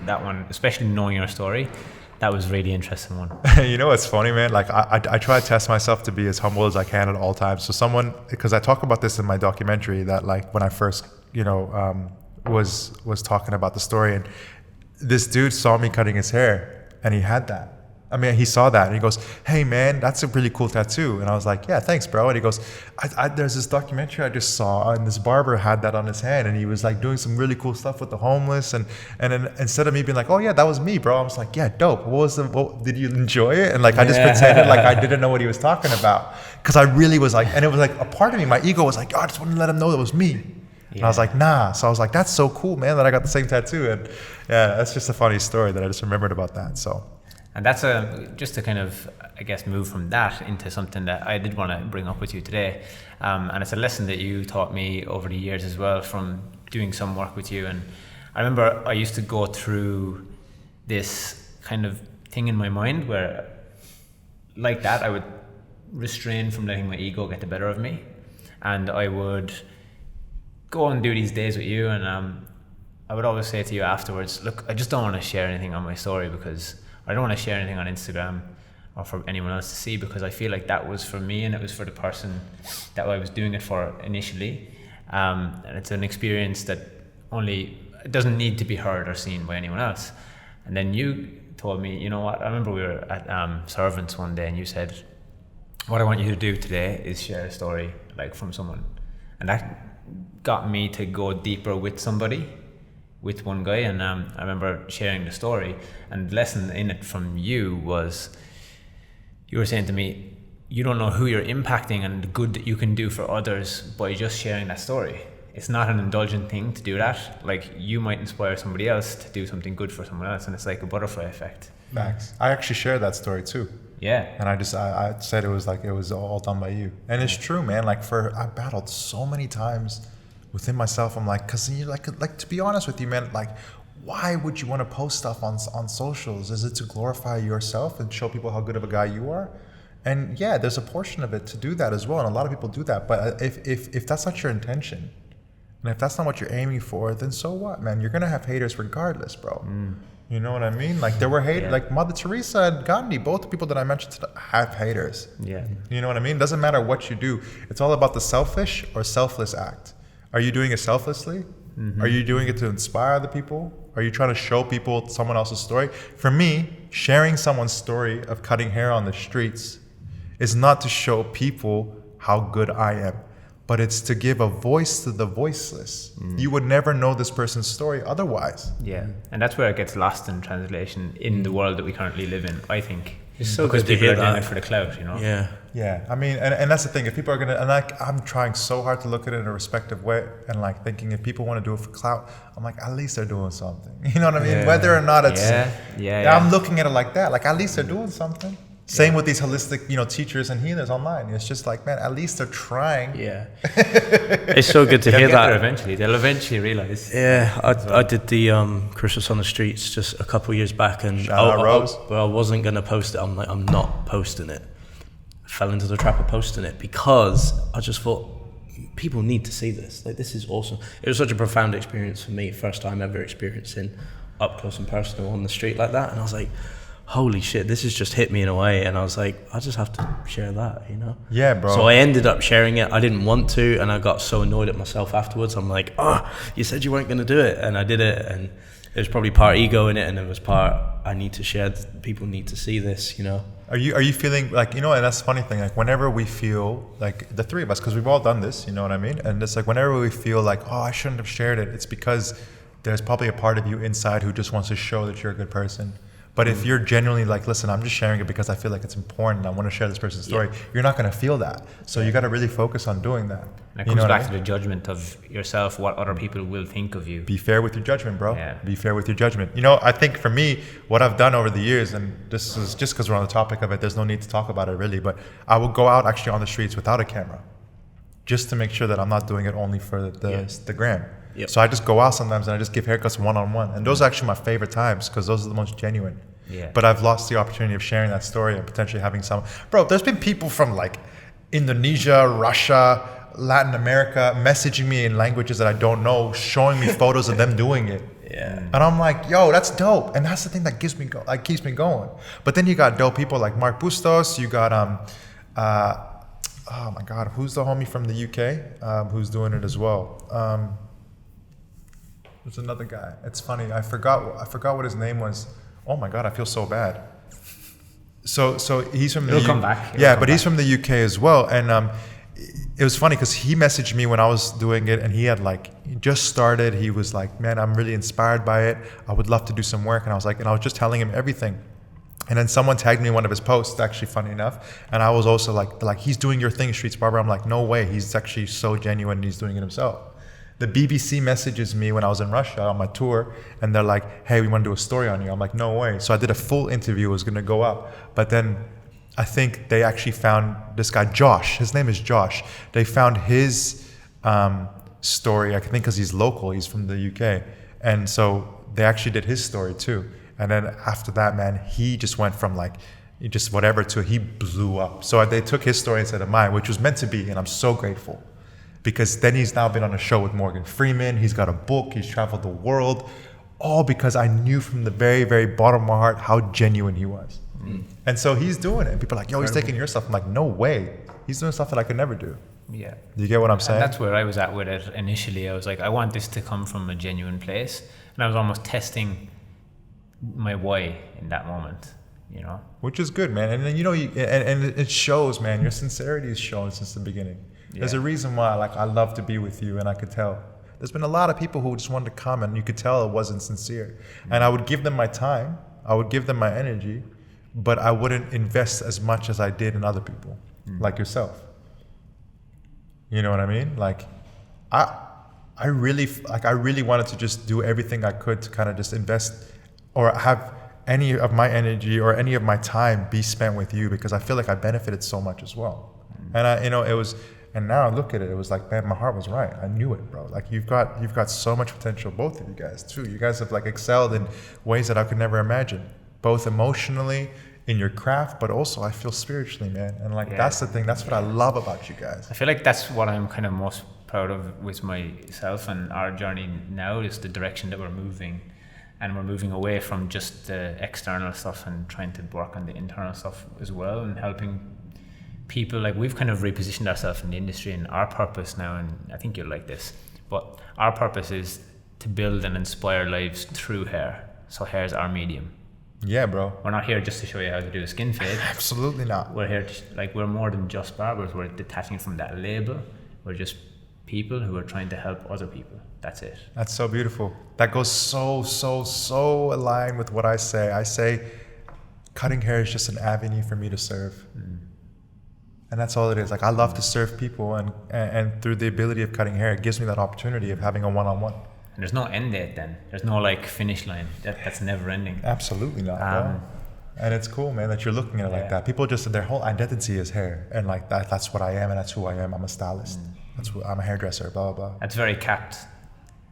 that one, especially knowing your story, that was really interesting one. You know what's funny, man? Like I try to test myself to be as humble as I can at all times. So because I talk about this in my documentary, that like when I first, you know, was talking about the story, and this dude saw me cutting his hair, and he had that. I mean, he saw that and he goes, hey man, that's a really cool tattoo. And I was like, yeah, thanks bro. And he goes, there's this documentary I just saw, and this barber had that on his hand, and he was like doing some really cool stuff with the homeless. And then instead of me being like, oh yeah, that was me, bro, I was like, yeah, dope. Did you enjoy it? And like, I just pretended like I didn't know what he was talking about. Cause I really was like, and it was like a part of me, my ego was like, oh, I just want to let him know that was me. Yeah. And I was like, nah. So I was like, that's so cool, man, that I got the same tattoo. And yeah, that's just a funny story that I just remembered about that. So. And that's just to kind of, I guess, move from that into something that I did want to bring up with you today. And it's a lesson that you taught me over the years as well from doing some work with you. And I remember I used to go through this kind of thing in my mind where, like that, I would restrain from letting my ego get the better of me. And I would go and do these days with you. And I would always say to you afterwards, look, I just don't want to share anything on my story, because I don't want to share anything on Instagram or for anyone else to see, because I feel like that was for me and it was for the person that I was doing it for initially. And it's an experience that it doesn't need to be heard or seen by anyone else. And then you told me, you know what, I remember we were at Servants one day, and you said, what I want you to do today is share a story like from someone. And that got me to go deeper with somebody with one guy, and I remember sharing the story, and the lesson in it from you was, you were saying to me, you don't know who you're impacting and the good that you can do for others by just sharing that story. It's not an indulgent thing to do that. Like, you might inspire somebody else to do something good for someone else, and it's like a butterfly effect. Max, I actually shared that story too. Yeah. And I said it was like, it was all done by you. And it's true, man. Like, I battled so many times within myself. I'm like, cause you like to be honest with you, man, like, why would you want to post stuff on socials? Is it to glorify yourself and show people how good of a guy you are? And yeah, there's a portion of it to do that as well. And a lot of people do that. But if that's not your intention, and if that's not what you're aiming for, then so what, man? You're going to have haters regardless, bro. You know what I mean? Like, there were haters, like Mother Teresa and Gandhi, both the people that I mentioned today have haters. Yeah. You know what I mean? It doesn't matter what you do. It's all about the selfish or selfless act. Are you doing it selflessly? Are you doing it to inspire other people? Are you trying to show people someone else's story? For me, sharing someone's story of cutting hair on the streets is not to show people how good I am, but it's to give a voice to the voiceless. You would never know this person's story otherwise. Yeah. And that's where it gets lost in translation in the world that we currently live in, I think. It's so because good to people hear are doing that. it for the clout, you know? Yeah. Yeah, I mean, and that's the thing. If people are gonna, and like, I'm trying so hard to look at it in a respective way, and like thinking if people want to do it for clout, I'm like, at least they're doing something. You know what I mean? Yeah. Whether or not it's, Yeah. I'm looking at it like that. Like, at least they're doing something. Same with these holistic, teachers and healers online. It's just like, man, at least they're trying. Yeah. It's so good to They'll hear get there that. eventually. They'll eventually realize. Yeah, I did the Christmas on the Streets just a couple years back, and Shout out Rose. I wasn't gonna post it. I'm like, I'm not posting it. I fell into the trap of posting it because I just thought people need to see this. Like, this is awesome. It was such a profound experience for me, first time ever experiencing up close and personal on the street like that, and I was like, holy shit, this has just hit me in a way. And I was like, I just have to share that, Yeah, bro. So I ended up sharing it. I didn't want to, and I got so annoyed at myself afterwards. I'm like, you said you weren't going to do it, and I did it. And there's probably part ego in it, and there was part I need to share. People need to see this, Are you feeling like, and that's the funny thing, like whenever we feel like the three of us, because we've all done this, you know what I mean? And it's like whenever we feel like, I shouldn't have shared it, it's because there's probably a part of you inside who just wants to show that you're a good person. But if you're genuinely like, listen, I'm just sharing it because I feel like it's important, I want to share this person's story, you're not going to feel that. So you got to really focus on doing that. And it comes back to the judgment of yourself, what other people will think of you. Be fair with your judgment, bro. Yeah. Be fair with your judgment. I think for me, what I've done over the years, and this is just because we're on the topic of it, there's no need to talk about it really, but I will go out actually on the streets without a camera, just to make sure that I'm not doing it only for the gram. Yep. So I just go out sometimes and I just give haircuts one-on-one. And those are actually my favorite times because those are the most genuine. Yeah. But I've lost the opportunity of sharing that story and potentially having some. Bro, there's been people from like Indonesia, Russia, Latin America messaging me in languages that I don't know, showing me photos of them doing it. Yeah. And I'm like, yo, that's dope. And that's the thing that keeps me going. But then you got dope people like Mark Bustos. You got oh my God, who's the homie from the UK who's doing it as well? There's another guy. It's funny. I forgot what his name was. Oh my God, I feel so bad. So he's from He'll come back. He's from the UK as well. And it was funny because he messaged me when I was doing it, and he had he just started. He was like, man, I'm really inspired by it. I would love to do some work. And I was just telling him everything. And then someone tagged me in one of his posts, actually, funny enough. And I was also like, he's doing your thing, Streets Barber. I'm like, no way. He's actually so genuine and he's doing it himself. The BBC messages me when I was in Russia on my tour, and they're like, hey, we want to do a story on you. I'm like, no way. So I did a full interview. It was going to go up. But then I think they actually found this guy, Josh. His name is Josh. They found his story, I think because he's local. He's from the UK. And so they actually did his story too. And then after that, man, he just went from just whatever to he blew up. So they took his story instead of mine, which was meant to be. And I'm so grateful. Because then he's now been on a show with Morgan Freeman. He's got a book. He's traveled the world. All because I knew from the very, very bottom of my heart how genuine he was. Mm. And so he's doing it. And people are like, yo, he's taking your stuff. I'm like, no way. He's doing stuff that I could never do. Yeah. Do you get what I'm saying? And that's where I was at with it initially. I was like, I want this to come from a genuine place. And I was almost testing my why in that moment, Which is good, man. And then, and it shows, man. Your sincerity is shown since the beginning. Yeah. There's a reason why, I love to be with you, and I could tell. There's been a lot of people who just wanted to come and you could tell it wasn't sincere. And I would give them my time, I would give them my energy, but I wouldn't invest as much as I did in other people, like yourself. You know what I mean? Like, I really wanted to just do everything I could to kind of just invest or have any of my energy or any of my time be spent with you, because I feel like I benefited so much as well. And and now I look at it, it was like, man, my heart was right. I knew it, bro. Like you've got so much potential, both of you guys too. You guys have like excelled in ways that I could never imagine, both emotionally in your craft, but also I feel spiritually, man. And like, that's the thing. That's what I love about you guys. I feel like that's what I'm kind of most proud of with myself and our journey now, is the direction that we're moving. And we're moving away from just the external stuff and trying to work on the internal stuff as well, and helping people. Like, we've kind of repositioned ourselves in the industry, and our purpose now, and I think you'll like this, but our purpose is to build and inspire lives through hair. So hair is our medium. Yeah, bro. We're not here just to show you how to do a skin fade. Absolutely not. We're here to, we're more than just barbers. We're detaching from that label. We're just people who are trying to help other people. That's it. That's so beautiful. That goes so aligned with what I say. I say cutting hair is just an avenue for me to serve. And that's all it is. Like, I love to serve people, and through the ability of cutting hair, it gives me that opportunity of having a one-on-one. And there's no end date then. There's no finish line. That's never ending. Absolutely not, bro. And it's cool, man, that you're looking at it like that. People just, their whole identity is hair. And like that's what I am, and that's who I am. I'm a stylist. I'm a hairdresser, blah, blah, blah. That's very capped.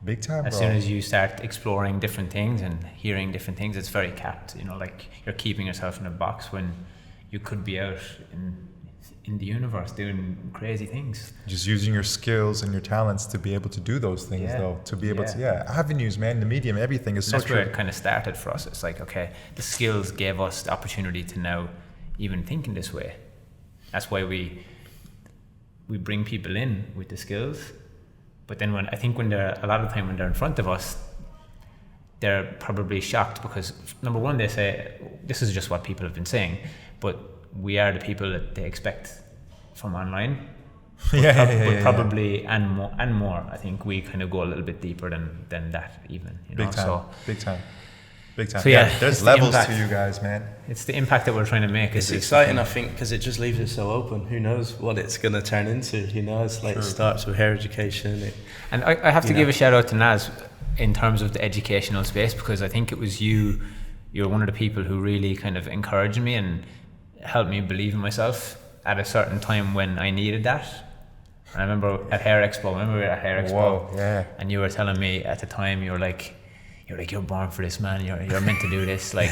Big time, bro. As soon as you start exploring different things and hearing different things, it's very capped. Like, you're keeping yourself in a box when you could be out in the universe doing crazy things. Just using your skills and your talents to be able to do those things, though. To be able to, avenues, man, the medium, everything is so true. That's where it kind of started for us. It's like, okay, the skills gave us the opportunity to now even think in this way. That's why we bring people in with the skills. But then when they're a lot of the time when they're in front of us, they're probably shocked, because number one, they say, this is just what people have been saying, but we are the people that they expect from online. Probably and more. I think we kind of go a little bit deeper than that even. Big time. So there's levels to you guys, man. It's the impact that we're trying to make. It's exciting, I think, because it just leaves it so open. Who knows what it's going to turn into? It's like, it starts with hair education. And I have to give a shout out to Naz in terms of the educational space, because I think it was you're one of the people who really kind of encouraged me and helped me believe in myself at a certain time when I needed that. And I remember at Hair Expo, and you were telling me at the time, you're born for this, man. You're meant to do this. Like,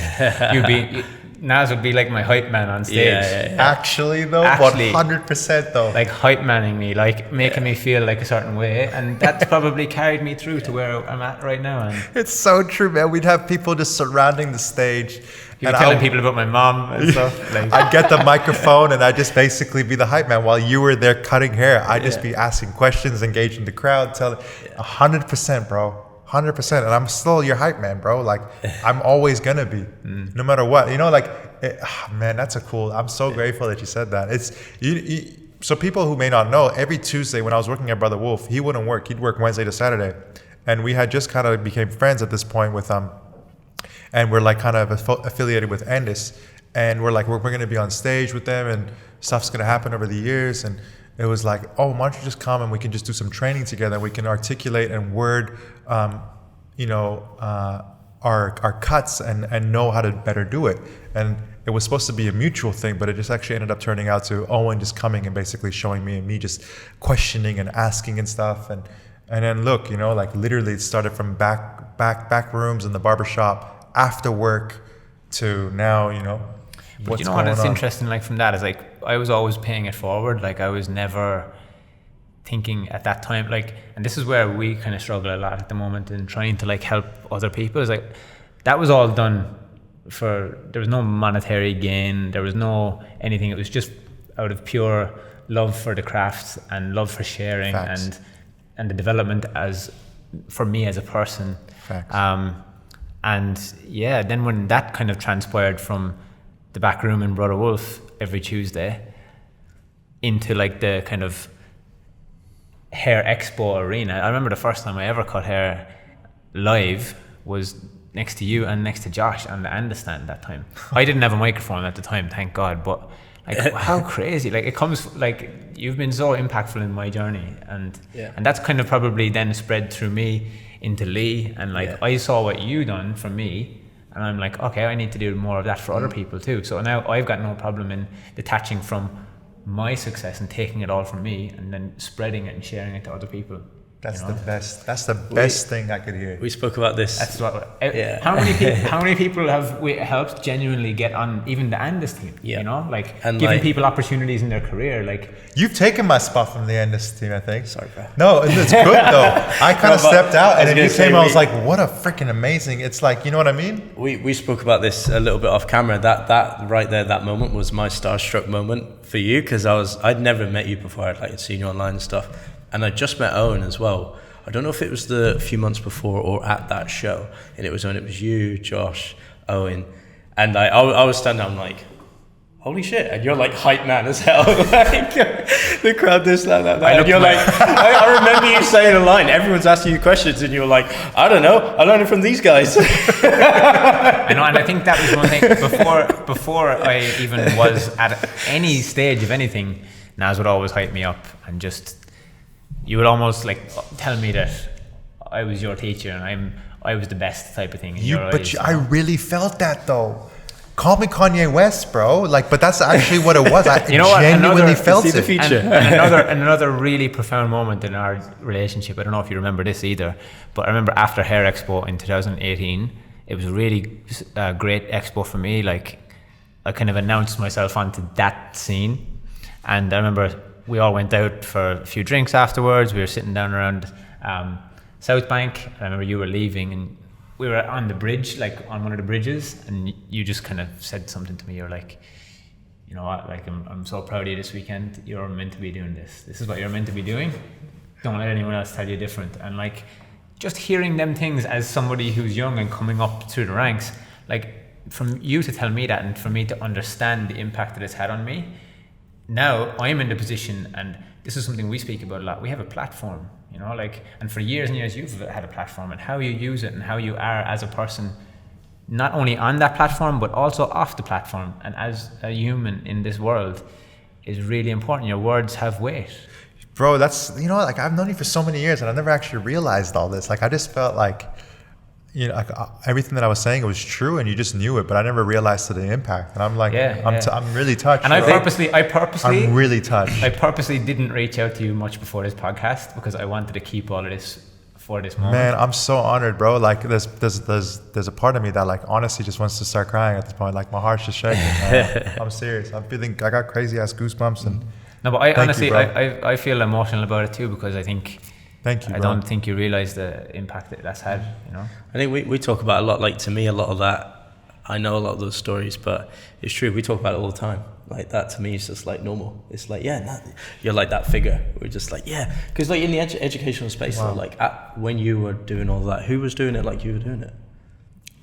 Naz would be like my hype man on stage. Actually, 100% though. Like, hype manning me, like making me feel like a certain way, and that's probably carried me through to where I'm at right now. And it's so true, man. We'd have people just surrounding the stage. You were telling people about my mom and stuff. I'd get the microphone and I'd just basically be the hype man while you were there cutting hair. I'd just be asking questions, engaging the crowd, telling 100%, bro. 100%. And I'm still your hype man, bro. Like, I'm always gonna be, no matter what. Man, that's I'm so grateful that you said that. So people who may not know, every Tuesday when I was working at Brother Wolf, he wouldn't work. He'd work Wednesday to Saturday. And we had just kind of became friends at this point with and we're like kind of affiliated with Endis, and we're going to be on stage with them, and stuff's going to happen over the years. And it was like, oh, why don't you just come and we can just do some training together. We can articulate and word, our cuts and know how to better do it. And it was supposed to be a mutual thing, but it just actually ended up turning out to Owen just coming and basically showing me, and me just questioning and asking and stuff. And then look, literally it started from back rooms in the barbershop after work to now, what's going on. What's interesting, from that, is I was always paying it forward. I was never thinking at that time, and this is where we kind of struggle a lot at the moment in trying to help other people. Is that was all done there was no monetary gain, there was no anything. It was just out of pure love for the craft and love for sharing. Facts. and the development for me as a person. Facts. Then when that kind of transpired from the back room in Brother Wolf every Tuesday into the kind of Hair Expo arena. I remember the first time I ever cut hair live was next to you and next to Josh on the Andestan that time. I didn't have a microphone at the time, thank God, but like how crazy, like it comes, like you've been so impactful in my journey, and that's kind of probably then spread through me into Lee, and like I saw what you done for me, and I'm like, okay, I need to do more of that for other people too. So now I've got no problem in detaching from my success and taking it all from me and then spreading it and sharing it to other people. That's the best. That's the best thing I could hear. We spoke about this. That's what. How many people have we helped genuinely get on even the Andes team? Yeah. You know, like and giving like, people opportunities in their career. Like you've taken my spot from the Andes team, I think. Sorry, bro. No, it's good though. I kind of stepped out, and then you came. I was like, "What a freaking amazing!" It's like, you know what I mean? We spoke about this a little bit off camera. That right there, that moment was my starstruck moment for you, because I'd never met you before. I'd seen you online and stuff. And I just met Owen as well. I don't know if it was the few months before or at that show. And it was when it was you, Josh, Owen. And I was standing there, I'm like, holy shit. And you're like hype man as hell. Like, the crowd, this, that. And you're like, I remember you saying a line. Everyone's asking you questions and you're like, I don't know. I learned it from these guys. I know, and I think that was one thing before I even was at any stage of anything, Naz would always hype me up and just, you would almost like tell me that I was your teacher and I was the best type of thing. I really felt that though. Call me Kanye West, bro. Like, but that's actually what it was. I genuinely felt it. And another really profound moment in our relationship. I don't know if you remember this either, but I remember after Hair Expo in 2018, it was a really great expo for me. Like, I kind of announced myself onto that scene, and I remember we all went out for a few drinks afterwards. We were sitting down around South Bank. I remember you were leaving and we were on the bridge, like on one of the bridges, and you just kind of said something to me. You're like, you know what, like I'm so proud of you this weekend. You're meant to be doing this. This is what you're meant to be doing. Don't let anyone else tell you different. And like, just hearing them things as somebody who's young and coming up through the ranks, like from you to tell me that and for me to understand the impact that it's had on me, now I'm in the position, and this is something we speak about a lot, we have a platform, you know, like, and for years and years you've had a platform, and how you use it and how you are as a person, not only on that platform but also off the platform and as a human in this world, is really important. Your words have weight. Bro, that's, you know, like I've known you for so many years and I never actually realized all this. Like I just felt like, you know, like everything that I was saying was true, and you just knew it, but I never realized the impact. And I'm like, I'm really touched. And I'm really touched. I purposely didn't reach out to you much before this podcast because I wanted to keep all of this for this moment. Man, I'm so honored, bro. Like there's a part of me that like honestly just wants to start crying at this point. Like my heart's just shaking. I'm serious. I'm feeling, I got crazy ass goosebumps. And no, but I honestly, I feel emotional about it too, because I think, thank you, bro. I don't think you realize the impact that that's had, you know? I think we talk about a lot, like to me, a lot of that, I know a lot of those stories, but it's true, we talk about it all the time. Like that to me is just like normal. It's like, you're like that figure. We're just like, because like in the educational space, though, like when you were doing all that, who was doing it like you were doing it?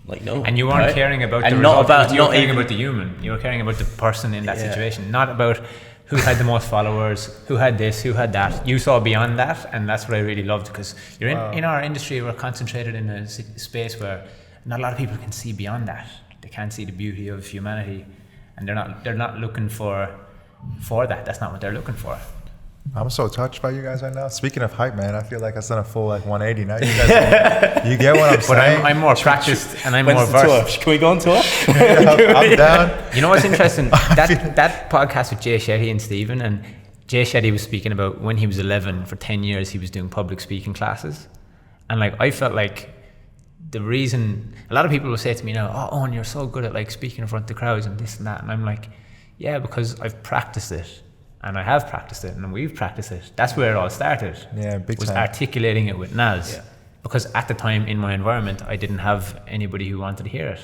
Like no. And you weren't caring about the result, you were caring about the human. You were caring about the person in that situation, not about who had the most followers, who had this, who had that. You saw beyond that, and that's what I really loved, because you're in our industry, we're concentrated in a space where not a lot of people can see beyond that. They can't see the beauty of humanity, and they're not looking for that. That's not what they're looking for. I'm so touched by you guys right now. Speaking of hype, man, I feel like I've done a full like 180 now. You guys, you get what I'm saying? But I'm more practiced and I'm more versed. Can we go on tour? I'm down. You know what's interesting? That podcast with Jay Shetty and Stephen, and Jay Shetty was speaking about when he was 11, for 10 years he was doing public speaking classes, and like I felt like the reason a lot of people will say to me now, "Oh, Owen, you're so good at like speaking in front of the crowds and this and that," and I'm like, yeah, because I've practiced it. And I have practiced it, and we've practiced it. That's where it all started. Yeah, big time. Was articulating it with Naz. Yeah. Because at the time in my environment, I didn't have anybody who wanted to hear it.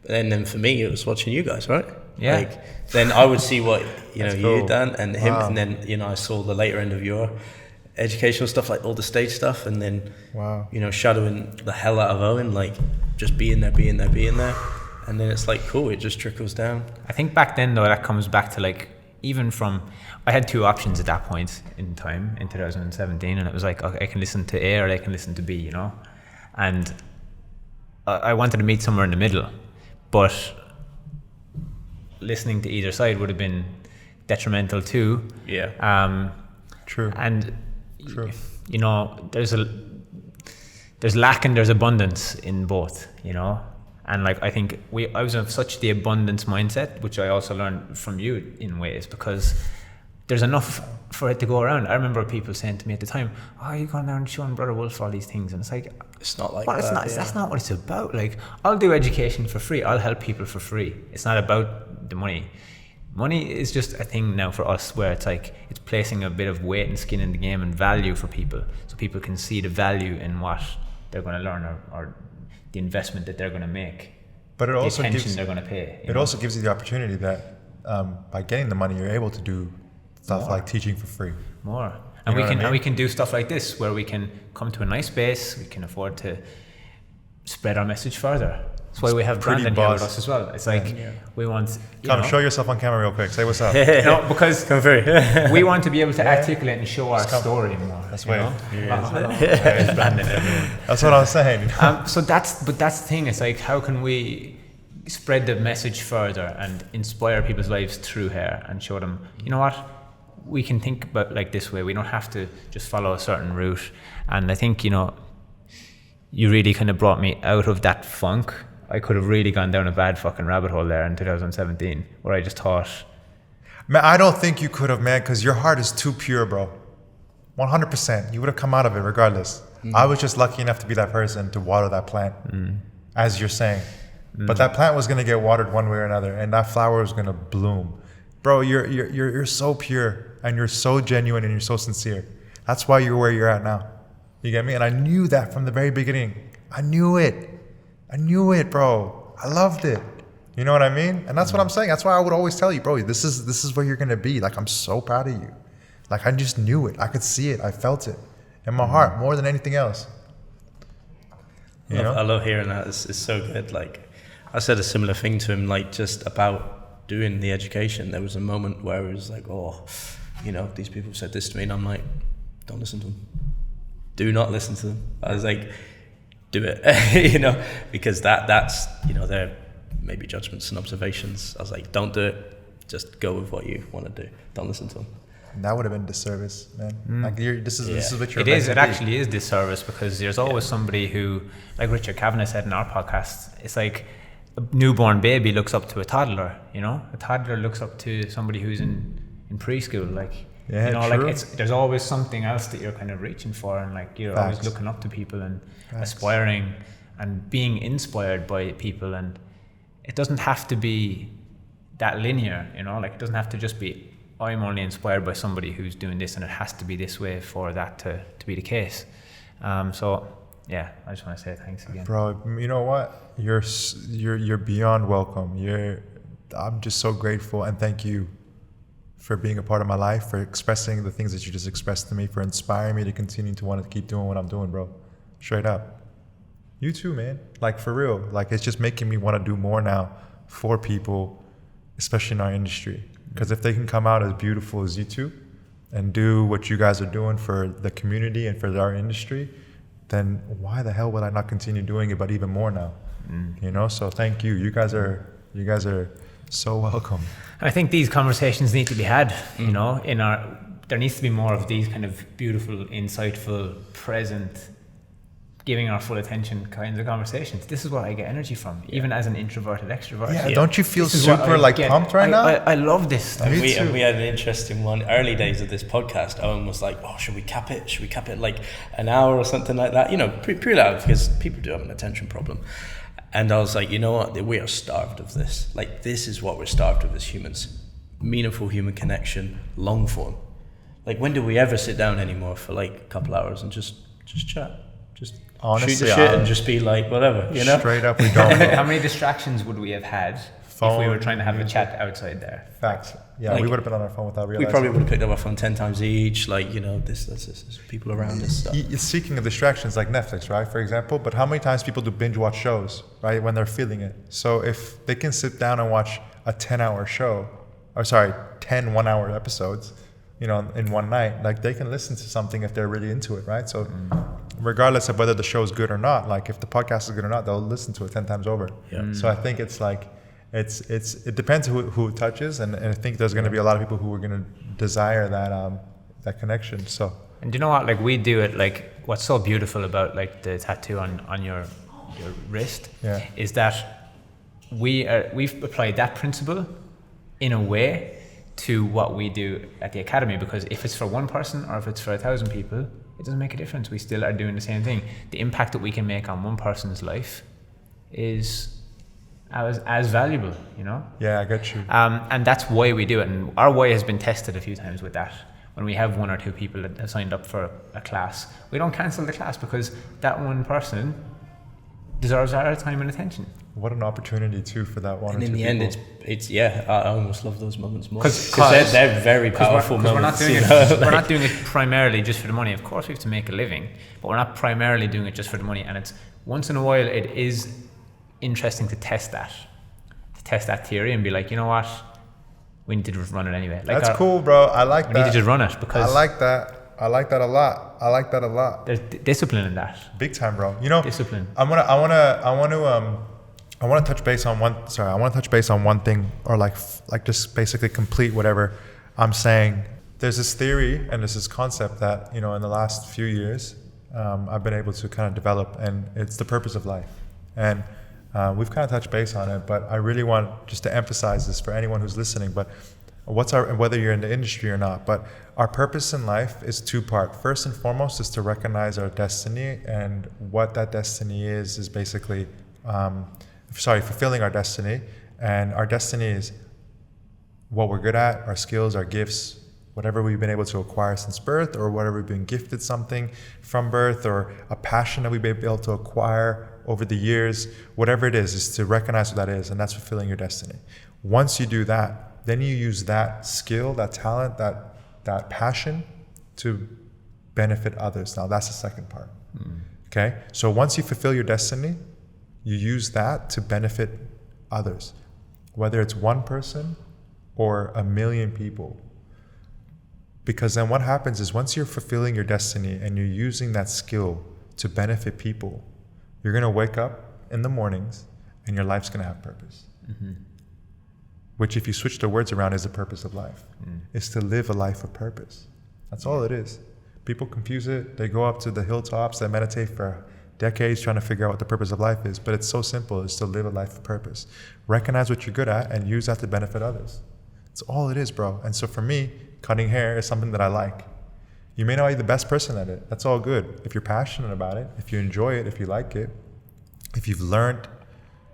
And then for me, it was watching you guys, right? Yeah. Like, then I would see what cool. you'd done and him, and then I saw the later end of your educational stuff, like all the stage stuff, and then shadowing the hell out of Owen, like just being there, and then it's like cool. It just trickles down. I think back then though, that comes back to like, even from, I had two options at that point in time in 2017, and it was like, okay, I can listen to A or I can listen to B, you know, and I wanted to meet somewhere in the middle, but listening to either side would have been detrimental too. Yeah. True. And True. you know, there's lack and there's abundance in both, you know. And like, I think I was of such the abundance mindset, which I also learned from you in ways, because there's enough for it to go around. I remember people saying to me at the time, "Oh, you're going down and showing Brother Wolf all these things," and it's like, It's not like well, that. that's not what it's about. Like, I'll do education for free. I'll help people for free. It's not about the money. Money is just a thing now for us, where it's like, it's placing a bit of weight and skin in the game and value for people, so people can see the value in what they're going to learn, or the investment that they're going to make, But it also the attention gives they're going to pay. it also gives you the opportunity that by getting the money, you're able to do stuff like teaching for free. More, You know and what I mean? and we can do stuff like this, where we can come to a nice base. We can afford to spread our message further. That's why we have pretty Brandon here with boss. us as well. It's like, we want, you Come, know, show yourself on camera real quick. Say what's up. no, because Come through. we want to be able to articulate and show our come. story more. That's you why. know? Yeah. There's Brandon, everyone. That's what I'm saying. So that's the thing. It's like, how can we spread the message further and inspire people's lives through hair, and show them, you know what, we can think about like this way. We don't have to just follow a certain route. And I think, you know, you really kind of brought me out of that funk. I could have really gone down a bad fucking rabbit hole there in 2017, where I just thought, Man, I don't think you could have, man, because your heart is too pure, bro. 100%. You would have come out of it regardless. I was just lucky enough to be that person to water that plant, as you're saying. But that plant was gonna get watered one way or another, and that flower was gonna bloom. Bro, you're so pure, and you're so genuine, and you're so sincere. That's why you're where you're at now. You get me? And I knew that from the very beginning. I knew it, bro. I loved it. You know what I mean? And that's what I'm saying. That's why I would always tell you, bro, this is where you're gonna be. Like, I'm so proud of you. Like, I just knew it. I could see it. I felt it in my heart more than anything else. You know? I love hearing that. It's so good. Like, I said a similar thing to him, like, just about doing the education. There was a moment where it was like, oh, you know, these people said this to me, and I'm like, don't listen to them. Do not listen to them. I was like, do it, you know, because that's, you know, they're maybe judgments and observations. I was like, don't do it. Just go with what you want to do. Don't listen to them. That would have been disservice, man. Like, this is what you're it meant is. to It be. actually is disservice, because there's always somebody who, like Richard Kavanagh said in our podcast, it's like a newborn baby looks up to a toddler. You know, a toddler looks up to somebody who's in preschool. Like, Yeah, you know, true. like there's always something else that you're kind of reaching for, and like you're always Facts. looking up to people and Facts. aspiring and being inspired by people. And it doesn't have to be that linear. You know, like it doesn't have to just be, I'm only inspired by somebody who's doing this, and it has to be this way for that to be the case. So yeah, I just want to say thanks again. Bro, you know what? You're beyond welcome. I'm just so grateful, and thank you for being a part of my life, for expressing the things that you just expressed to me, for inspiring me to continue to want to keep doing what I'm doing, bro. Straight up. You too, man. Like, for real. Like, it's just making me want to do more now for people, especially in our industry. Because if they can come out as beautiful as you two and do what you guys are doing for the community and for our industry, then why the hell would I not continue doing it, but even more now? You know, so thank you. You guys are so welcome. I think these conversations need to be had, you know, there needs to be more of these kind of beautiful, insightful, present, giving our full attention kinds of conversations. This is what I get energy from, even as an introverted extrovert. Yeah, don't you feel This is what super I like get. pumped right now? I love this stuff. Me And too. we had an interesting one early days of this podcast. Owen was like, oh, should we cap it like an hour or something like that? You know, pretty loud, because people do have an attention problem. And I was like, you know what? We are starved of this. Like, this is what we're starved of as humans. Meaningful human connection, long form. Like, when do we ever sit down anymore for like a couple hours and just chat? Just Honestly, shoot the shit and just be like, whatever, you know? Straight up, we don't. How many distractions would we have had if we Phone, were trying to have a chat outside there? Facts. Yeah, Like, we would have been on our phone without We realizing. probably would have picked up our phone 10 times each, like, you know, this people around us. Stuff. Speaking of distractions, like Netflix, right, for example, but how many times people do binge watch shows, right, when they're feeling it? So if they can sit down and watch a 10-hour show, 10 1-hour episodes, you know, in one night. Like they can listen to something if they're really into it, right? So regardless of whether the show is good or not, like if the podcast is good or not, they'll listen to it 10 times over. Yeah. So I think it's like, it depends who it touches. And I think there's going to be a lot of people who are going to desire that connection. So. And do you know what? Like we do it. Like what's so beautiful about like the tattoo on your wrist is that we've applied that principle in a way to what we do at the academy, because if it's for one person or if it's for 1,000 people, it doesn't make a difference. We still are doing the same thing. The impact that we can make on one person's life is as valuable, you know? Yeah, I get you. And that's why we do it. And our why has been tested a few times with that. When we have 1 or 2 people that have signed up for a class, we don't cancel the class because that one person deserves our time and attention. What an opportunity too for that one. And or in two the people. end, it's I almost love those moments more Because they're very powerful moments. We're not doing it primarily just for the money. Of course, we have to make a living, but we're not primarily doing it just for the money. And it's once in a while, it is interesting to test that theory and be like, you know what, we need to just run it anyway. Like That's cool, bro. I like we that. need to just run it because I like that a lot. There's discipline in that. Big time, bro. You know, Discipline. I want to touch base on one. Sorry, I want to touch base on one thing, or like just basically complete whatever I'm saying. There's this theory and there's this concept that, you know, in the last few years, I've been able to kind of develop, and it's the purpose of life. And we've kind of touched base on it, but I really want just to emphasize this for anyone who's listening. But whether you're in the industry or not, but our purpose in life is 2-part. First and foremost is to recognize our destiny, and what that destiny is basically, fulfilling our destiny. And our destiny is what we're good at, our skills, our gifts, whatever we've been able to acquire since birth, or whatever we've been gifted something from birth, or a passion that we've been able to acquire over the years. Whatever it is to recognize what that is, and that's fulfilling your destiny. Once you do that, then you use that skill, that talent, that passion to benefit others. Now that's the second part. Okay? So once you fulfill your destiny, you use that to benefit others, whether it's one person or 1 million people. Because then what happens is, once you're fulfilling your destiny and you're using that skill to benefit people, you're going to wake up in the mornings and your life's going to have purpose. Which, if you switch the words around, is the purpose of life. Is to live a life of purpose. That's all it is. People confuse it. They go up to the hilltops, they meditate for decades trying to figure out what the purpose of life is. But it's so simple. It's to live a life of purpose. Recognize what you're good at and use that to benefit others. That's all it is, bro. And so for me, cutting hair is something that I like. You may not be the best person at it. That's all good. If you're passionate about it, if you enjoy it, if you like it, if you've learned,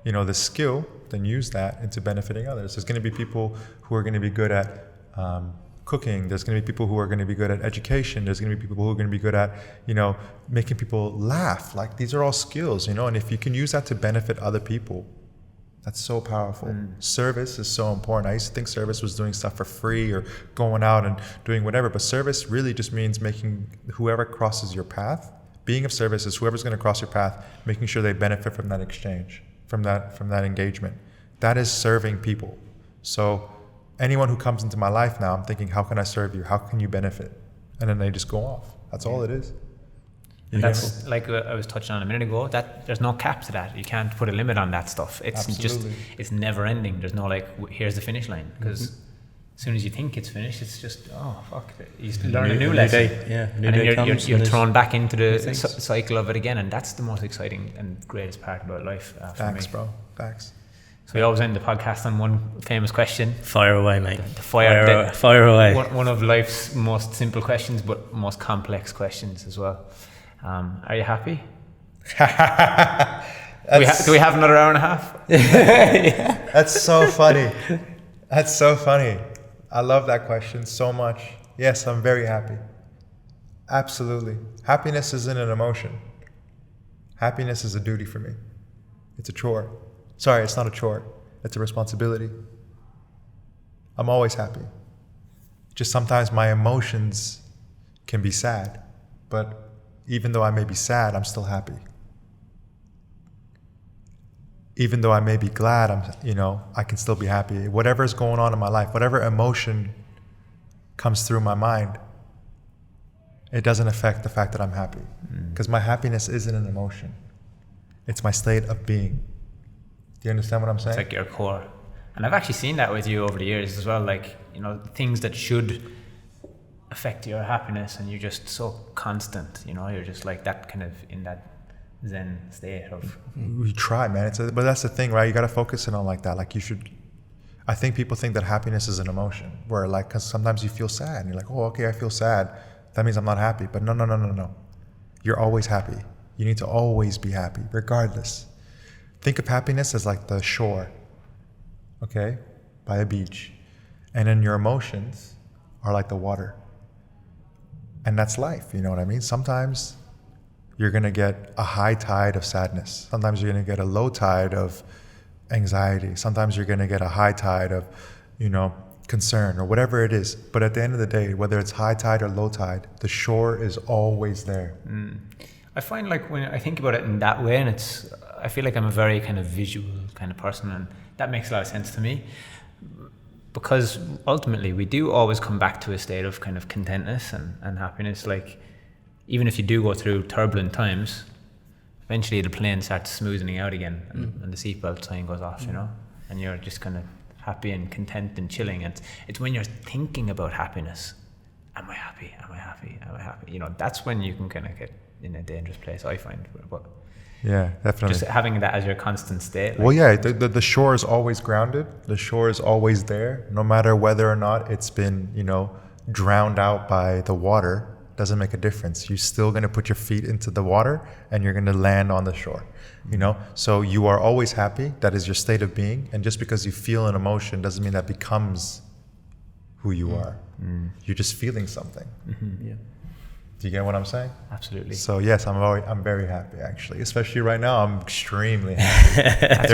you know, the skill, then use that into benefiting others. There's going to be people who are going to be good at cooking. There's going to be people who are going to be good at education. There's going to be people who are going to be good at, you know, making people laugh. Like, these are all skills, you know, and if you can use that to benefit other people, that's so powerful. Service is so important. I used to think service was doing stuff for free or going out and doing whatever, but service really just means making whoever crosses your path, being of service is whoever's going to cross your path, making sure they benefit from that exchange, from that engagement. That is serving people. So anyone who comes into my life now, I'm thinking, how can I serve you? How can you benefit? And then they just go off. That's all it is. And that's like I was touching on a minute ago, that there's no cap to that. You can't put a limit on that stuff. It's Absolutely. it's never ending. There's no like, here's the finish line. Because as soon as you think it's finished, it's just, oh, fuck. You learn a new lesson. And then you're thrown back into the cycle of it again. And that's the most exciting and greatest part about life. Facts, me. bro. Facts. So we always end the podcast on one famous question. Fire away, mate. The fire away. One of life's most simple questions, but most complex questions as well. Are you happy? Do we have another hour and a half? Yeah. That's so funny. That's so funny. I love that question so much. Yes, I'm very happy. Absolutely. Happiness isn't an emotion. Happiness is a duty for me. It's a chore. Sorry, it's not a chore. It's a responsibility. I'm always happy. Just sometimes my emotions can be sad, but even though I may be sad, I'm still happy. even though I may be glad, I can still be happy. Whatever is going on in my life, whatever emotion comes through my mind, it doesn't affect the fact that I'm happy. Because my happiness isn't an emotion. It's my state of being. Do you understand what I'm saying? It's like your core. And I've actually seen that with you over the years as well. Like, things that should affect your happiness, and you're just so constant, you're just like that, kind of in that Zen state of. We try, man. But that's the thing, right? You got to focus it on like that. Like I think people think that happiness is an emotion, where like, because sometimes you feel sad and you're like, oh, okay, I feel sad. That means I'm not happy. But no. You're always happy. You need to always be happy, regardless. Think of happiness as like the shore, okay, by a beach. And then your emotions are like the water. And that's life, you know what I mean? Sometimes you're gonna get a high tide of sadness. Sometimes you're gonna get a low tide of anxiety. Sometimes you're gonna get a high tide of, concern or whatever it is. But at the end of the day, whether it's high tide or low tide, the shore is always there. I find like when I think about it in that way, and I feel like I'm a very kind of visual kind of person, and that makes a lot of sense to me. Because ultimately we do always come back to a state of kind of contentness and happiness. Like, even if you do go through turbulent times, eventually the plane starts smoothing out again, and the seatbelt sign goes off, and you're just kind of happy and content and chilling. And it's when you're thinking about happiness, am I happy? Am I happy? Am I happy? That's when you can kind of get in a dangerous place, I find. But yeah, definitely. just having that as your constant state. Well, yeah, the shore is always grounded. The shore is always there, no matter whether or not it's been, drowned out by the water. Doesn't make a difference. You're still going to put your feet into the water and you're going to land on the shore, So you are always happy. That is your state of being. And just because you feel an emotion doesn't mean that becomes who you are. You're just feeling something. Yeah. Do you get what I'm saying? Absolutely. So yes, I'm very happy actually. Especially right now, I'm extremely happy.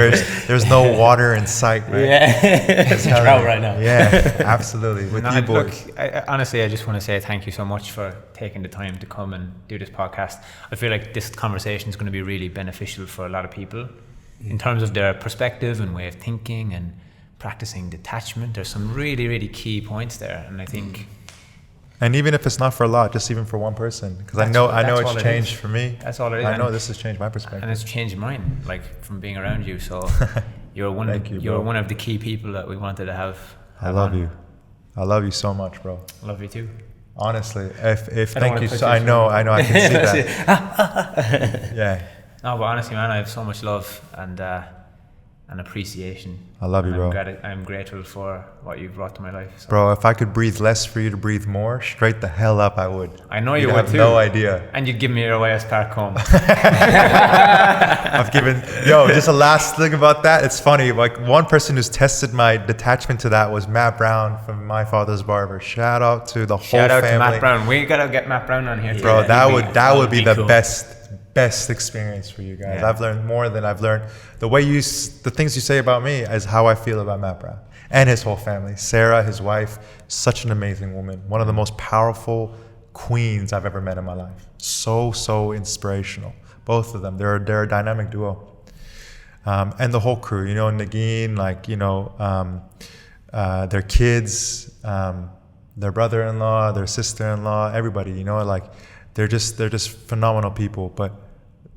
there's no water in sight, right? Yeah, it's a drought right now. Yeah, absolutely. With you boys. Look, honestly, I just want to say thank you so much for taking the time to come and do this podcast. I feel like this conversation is going to be really beneficial for a lot of people in terms of their perspective and way of thinking and practicing detachment. There's some really, really key points there, and I think. And even if it's not for a lot, just even for one person, because I know it's changed for me. That's all it is. I know this has changed my perspective, and it's changed mine, like from being around you. So you're one of the key people that we wanted to have. I love you. I love you so much, bro. I love you too. Honestly, if thank you. So I know, I can see that. Yeah. No, but honestly, man, I have so much love and appreciation. I love you, bro. I'm grateful for what you've brought to my life. So. Bro, if I could breathe less for you to breathe more, straight the hell up I would. I know you would have too. No idea. And you'd give me your West Park home. Just a last thing about that. It's funny. Like, one person who's tested my detachment to that was Matt Brown from My Father's Barber. Shout out to the whole family. Shout out to Matt Brown. We gotta get Matt Brown on here too. Bro, that would be the cool. best experience for you guys. Yeah. I've learned more than I've learned. The things you say about me is how I feel about Matt Brown and his whole family. Sarah, his wife, such an amazing woman. One of the most powerful queens I've ever met in my life. So inspirational. Both of them. They're a dynamic duo. And the whole crew, Nagin, their kids, their brother-in-law, their sister-in-law, everybody, they're just phenomenal people. But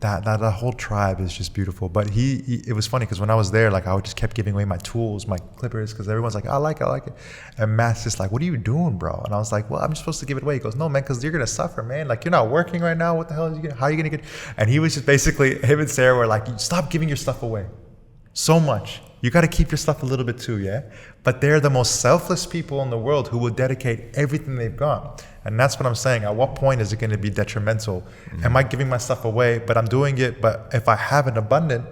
that whole tribe is just beautiful. But it was funny because when I was there, I just kept giving away my tools, my clippers, because everyone's like, I like it. And Matt's just like, what are you doing, bro? And I was like, well, I'm supposed to give it away. He goes, no, man, because you're going to suffer, man. You're not working right now. What the hell how are you going to get? And he was just basically, him and Sarah were like, stop giving your stuff away so much. You got to keep your stuff a little bit too, yeah? But they're the most selfless people in the world who will dedicate everything they've got. And that's what I'm saying. At what point is it going to be detrimental? Am I giving my stuff away, but I'm doing it, but if I have an abundant,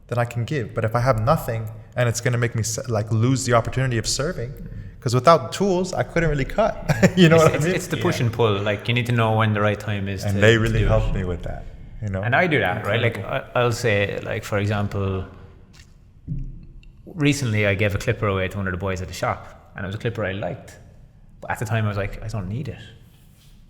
then I can give. But if I have nothing and it's going to make me lose the opportunity of serving, because without tools, I couldn't really cut. What I mean? It's the push and pull. You need to know when the right time is. And they really helped me with that. And I do that, right? I'll say, for example, recently I gave a clipper away to one of the boys at the shop, and it was a clipper I liked. But at the time I was like, I don't need it.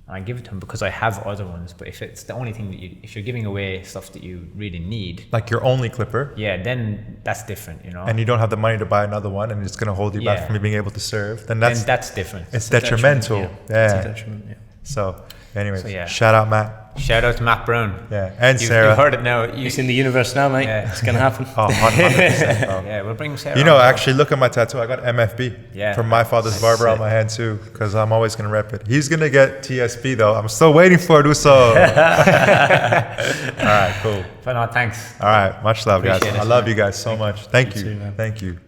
I give it to him because I have other ones. But if it's the only thing that if you're giving away stuff that you really need, Like your only clipper, yeah, then that's different, you know. and you don't have the money to buy another one, and it's going to hold you back Yeah. from you being able to serve, then Then that's that's different. it's a detrimental. detriment, Yeah. It's a detriment, yeah. So, anyways, So, yeah. shout out Matt. Shout out to Matt Brown. Yeah, and You've Sarah. heard it now. It's in the universe now, mate. Yeah. It's gonna happen. Oh, 100%, bro. Yeah, we'll bring Sarah. You know, on. actually, look at my tattoo. I got MFB Yeah. from my father's That's barber on sick. my hand too, because I'm always gonna rep it. He's gonna get TSP though. I'm still waiting for it, Uso. All right, cool. But no, thanks. All right, much love, guys. Appreciate it. I love you guys so much. Thank you. too, man. Thank you.